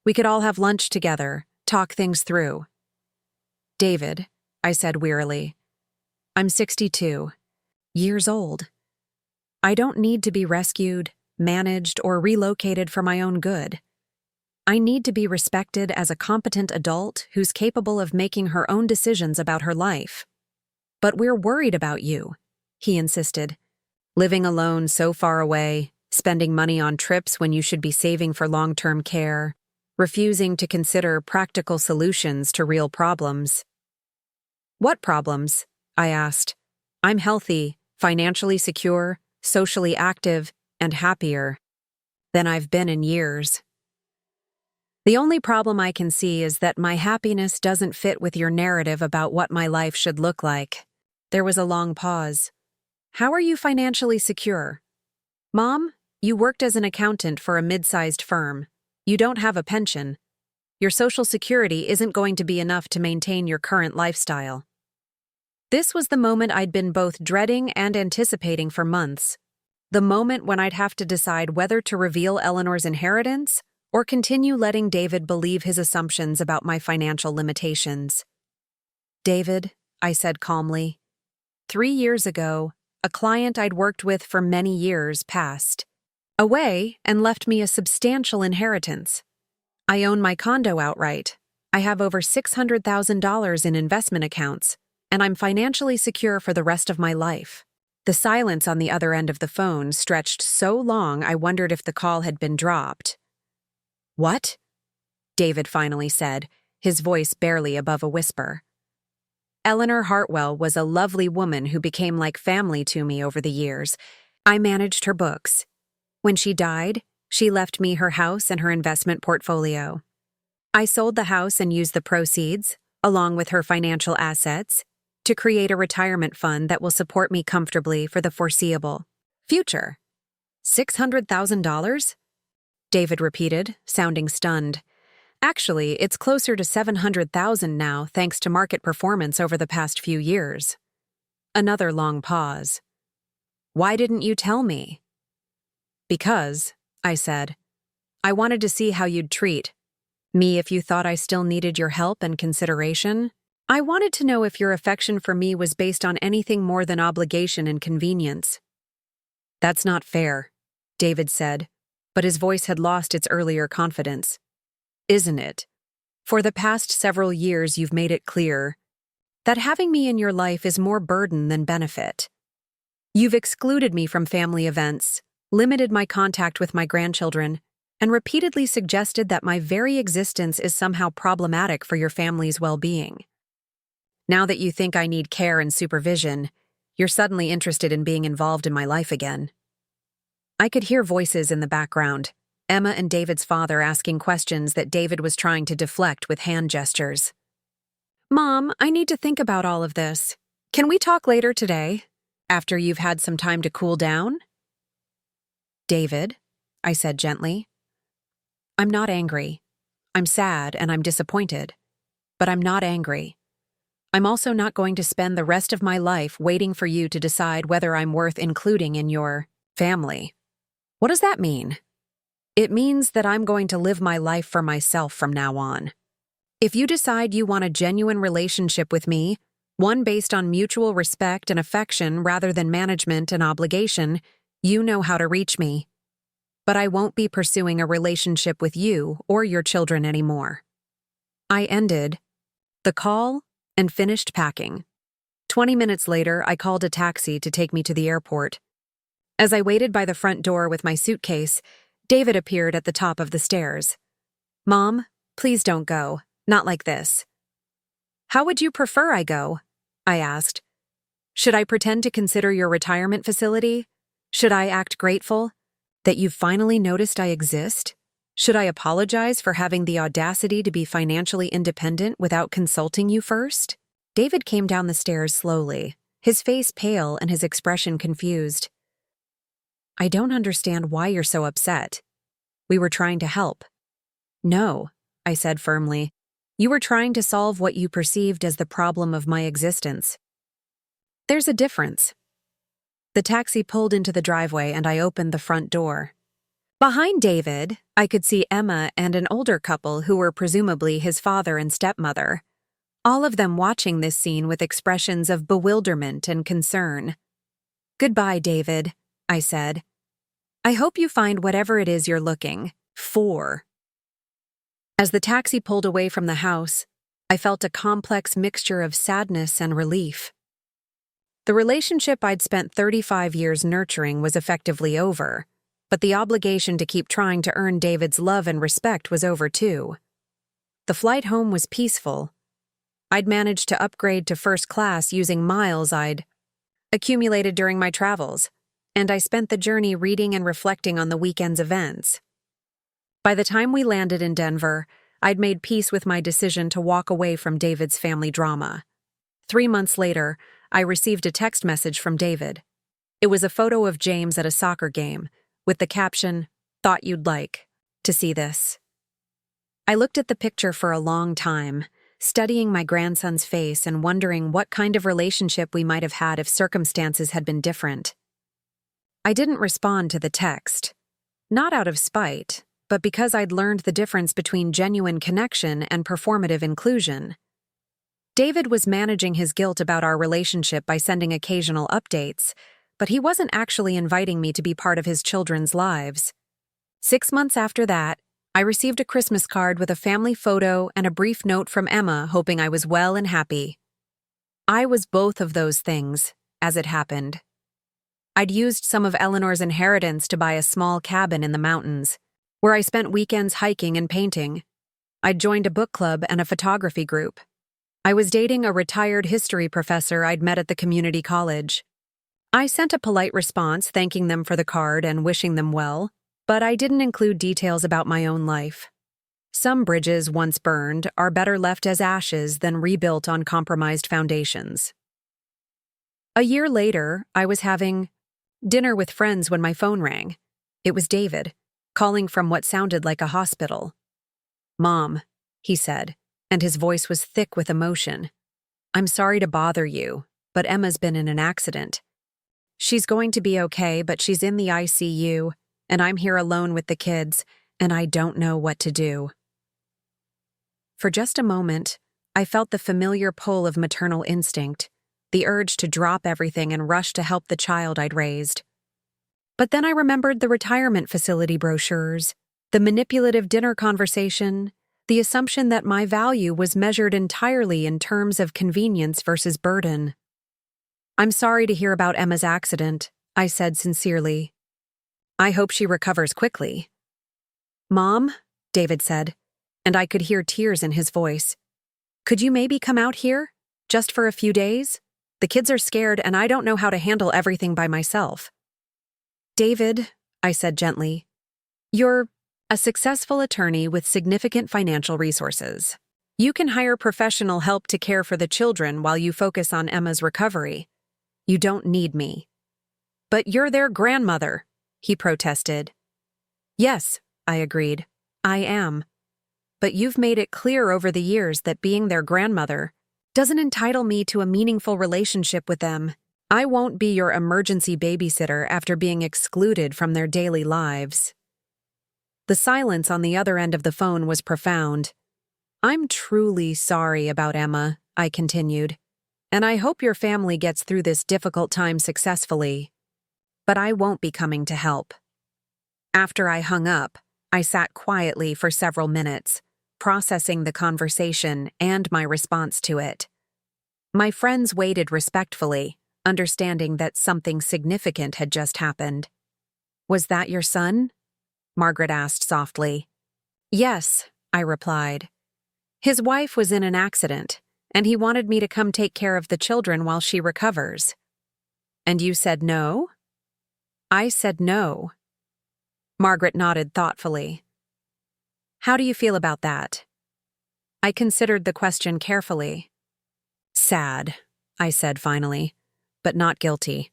We could all have lunch together, talk things through. David, I said wearily. I'm 62 years old. I don't need to be rescued, managed, or relocated for my own good. I need to be respected as a competent adult who's capable of making her own decisions about her life. But we're worried about you, he insisted. Living alone so far away, spending money on trips when you should be saving for long-term care, refusing to consider practical solutions to real problems. What problems? I asked. I'm healthy, financially secure, socially active, and happier than I've been in years. The only problem I can see is that my happiness doesn't fit with your narrative about what my life should look like. There was a long pause. How are you financially secure? Mom, you worked as an accountant for a mid-sized firm. You don't have a pension. Your Social Security isn't going to be enough to maintain your current lifestyle. This was the moment I'd been both dreading and anticipating for months. The moment when I'd have to decide whether to reveal Eleanor's inheritance or continue letting David believe his assumptions about my financial limitations. David, I said calmly, 3 years ago, a client I'd worked with for many years passed away and left me a substantial inheritance. I own my condo outright. I have over $600,000 in investment accounts, and I'm financially secure for the rest of my life. The silence on the other end of the phone stretched so long I wondered if the call had been dropped. What? David finally said, his voice barely above a whisper. Eleanor Hartwell was a lovely woman who became like family to me over the years. I managed her books. When she died, she left me her house and her investment portfolio. I sold the house and used the proceeds, along with her financial assets, to create a retirement fund that will support me comfortably for the foreseeable future. $600,000? David repeated, sounding stunned. Actually, it's closer to $700,000 now thanks to market performance over the past few years. Another long pause. Why didn't you tell me? Because, I said, I wanted to see how you'd treat me if you thought I still needed your help and consideration. I wanted to know if your affection for me was based on anything more than obligation and convenience. That's not fair, David said, but his voice had lost its earlier confidence. Isn't it? For the past several years you've made it clear that having me in your life is more burden than benefit. You've excluded me from family events, limited my contact with my grandchildren, and repeatedly suggested that my very existence is somehow problematic for your family's well-being. Now that you think I need care and supervision, you're suddenly interested in being involved in my life again. I could hear voices in the background, Emma and David's father asking questions that David was trying to deflect with hand gestures. Mom, I need to think about all of this. Can we talk later today, after you've had some time to cool down? David, I said gently. I'm not angry. I'm sad and I'm disappointed. But I'm not angry. I'm also not going to spend the rest of my life waiting for you to decide whether I'm worth including in your family. What does that mean? It means that I'm going to live my life for myself from now on. If you decide you want a genuine relationship with me, one based on mutual respect and affection rather than management and obligation, you know how to reach me. But I won't be pursuing a relationship with you or your children anymore. I ended the call and finished packing. 20 minutes later, I called a taxi to take me to the airport. As I waited by the front door with my suitcase, David appeared at the top of the stairs. Mom, please don't go. Not like this. How would you prefer I go? I asked. Should I pretend to consider your retirement facility? Should I act grateful that you've finally noticed I exist? Should I apologize for having the audacity to be financially independent without consulting you first? David came down the stairs slowly, his face pale and his expression confused. I don't understand why you're so upset. We were trying to help. No, I said firmly. You were trying to solve what you perceived as the problem of my existence. There's a difference. The taxi pulled into the driveway and I opened the front door. Behind David, I could see Emma and an older couple who were presumably his father and stepmother, all of them watching this scene with expressions of bewilderment and concern. "Goodbye, David," I said. "I hope you find whatever it is you're looking for." As the taxi pulled away from the house, I felt a complex mixture of sadness and relief. The relationship I'd spent 35 years nurturing was effectively over, but the obligation to keep trying to earn David's love and respect was over too. The flight home was peaceful. I'd managed to upgrade to first class using miles I'd accumulated during my travels, and I spent the journey reading and reflecting on the weekend's events. By the time we landed in Denver, I'd made peace with my decision to walk away from David's family drama. 3 months later, I received a text message from David. It was a photo of James at a soccer game, with the caption, "Thought you'd like to see this." I looked at the picture for a long time, studying my grandson's face and wondering what kind of relationship we might have had if circumstances had been different. I didn't respond to the text, not out of spite, but because I'd learned the difference between genuine connection and performative inclusion. David was managing his guilt about our relationship by sending occasional updates, but he wasn't actually inviting me to be part of his children's lives. 6 months after that, I received a Christmas card with a family photo and a brief note from Emma hoping I was well and happy. I was both of those things, as it happened. I'd used some of Eleanor's inheritance to buy a small cabin in the mountains, where I spent weekends hiking and painting. I'd joined a book club and a photography group. I was dating a retired history professor I'd met at the community college. I sent a polite response thanking them for the card and wishing them well, but I didn't include details about my own life. Some bridges once burned are better left as ashes than rebuilt on compromised foundations. A year later, I was having dinner with friends when my phone rang. It was David, calling from what sounded like a hospital. "Mom," he said, and his voice was thick with emotion. "I'm sorry to bother you, but Emma's been in an accident. She's going to be okay, but she's in the ICU, and I'm here alone with the kids, and I don't know what to do." For just a moment, I felt the familiar pull of maternal instinct, the urge to drop everything and rush to help the child I'd raised. But then I remembered the retirement facility brochures, the manipulative dinner conversation, the assumption that my value was measured entirely in terms of convenience versus burden. "I'm sorry to hear about Emma's accident," I said sincerely. "I hope she recovers quickly." "Mom," David said, and I could hear tears in his voice. "Could you maybe come out here? Just for a few days? The kids are scared and I don't know how to handle everything by myself." "David," I said gently, "you're a successful attorney with significant financial resources. You can hire professional help to care for the children while you focus on Emma's recovery. You don't need me." "But you're their grandmother," he protested. "Yes," I agreed, "I am. But you've made it clear over the years that being their grandmother doesn't entitle me to a meaningful relationship with them. I won't be your emergency babysitter after being excluded from their daily lives." The silence on the other end of the phone was profound. "I'm truly sorry about Emma," I continued, "and I hope your family gets through this difficult time successfully. But I won't be coming to help." After I hung up, I sat quietly for several minutes, processing the conversation and my response to it. My friends waited respectfully, understanding that something significant had just happened. "Was that your son?" Margaret asked softly. "Yes," I replied. "His wife was in an accident, and he wanted me to come take care of the children while she recovers." "And you said no?" "I said no." Margaret nodded thoughtfully. "How do you feel about that?" I considered the question carefully. "Sad," I said finally, "but not guilty.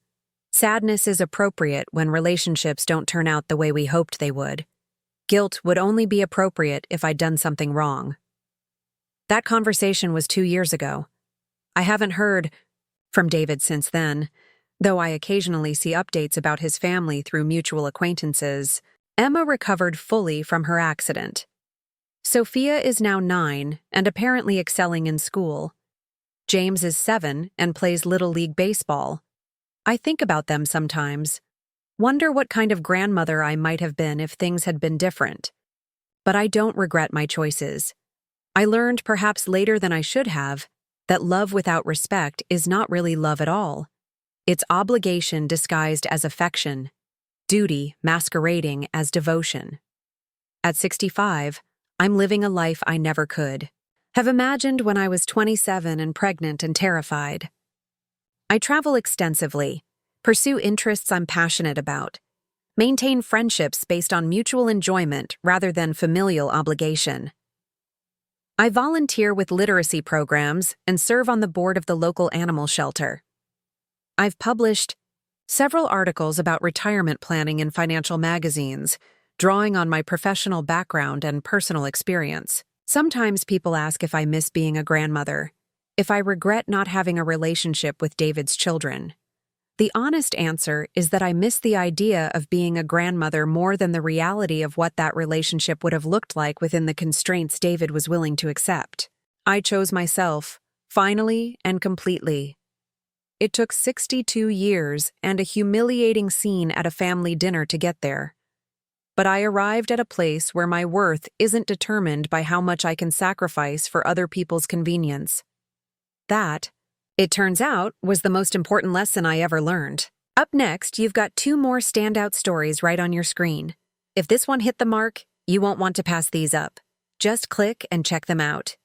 Sadness is appropriate when relationships don't turn out the way we hoped they would. Guilt would only be appropriate if I'd done something wrong." That conversation was 2 years ago. I haven't heard from David since then, though I occasionally see updates about his family through mutual acquaintances. Emma recovered fully from her accident. Sophia is now 9 and apparently excelling in school. James is 7 and plays Little League baseball. I think about them sometimes. Wonder what kind of grandmother I might have been if things had been different. But I don't regret my choices. I learned, perhaps later than I should have, that love without respect is not really love at all. It's obligation disguised as affection, duty masquerading as devotion. At 65, I'm living a life I never could have imagined when I was 27 and pregnant and terrified. I travel extensively, pursue interests I'm passionate about, maintain friendships based on mutual enjoyment rather than familial obligation. I volunteer with literacy programs and serve on the board of the local animal shelter. I've published several articles about retirement planning in financial magazines, drawing on my professional background and personal experience. Sometimes people ask if I miss being a grandmother, if I regret not having a relationship with David's children. The honest answer is that I miss the idea of being a grandmother more than the reality of what that relationship would have looked like within the constraints David was willing to accept. I chose myself, finally and completely. It took 62 years and a humiliating scene at a family dinner to get there. But I arrived at a place where my worth isn't determined by how much I can sacrifice for other people's convenience. That, it turns out, was the most important lesson I ever learned. Up next, you've got 2 more standout stories right on your screen. If this one hit the mark, you won't want to pass these up. Just click and check them out.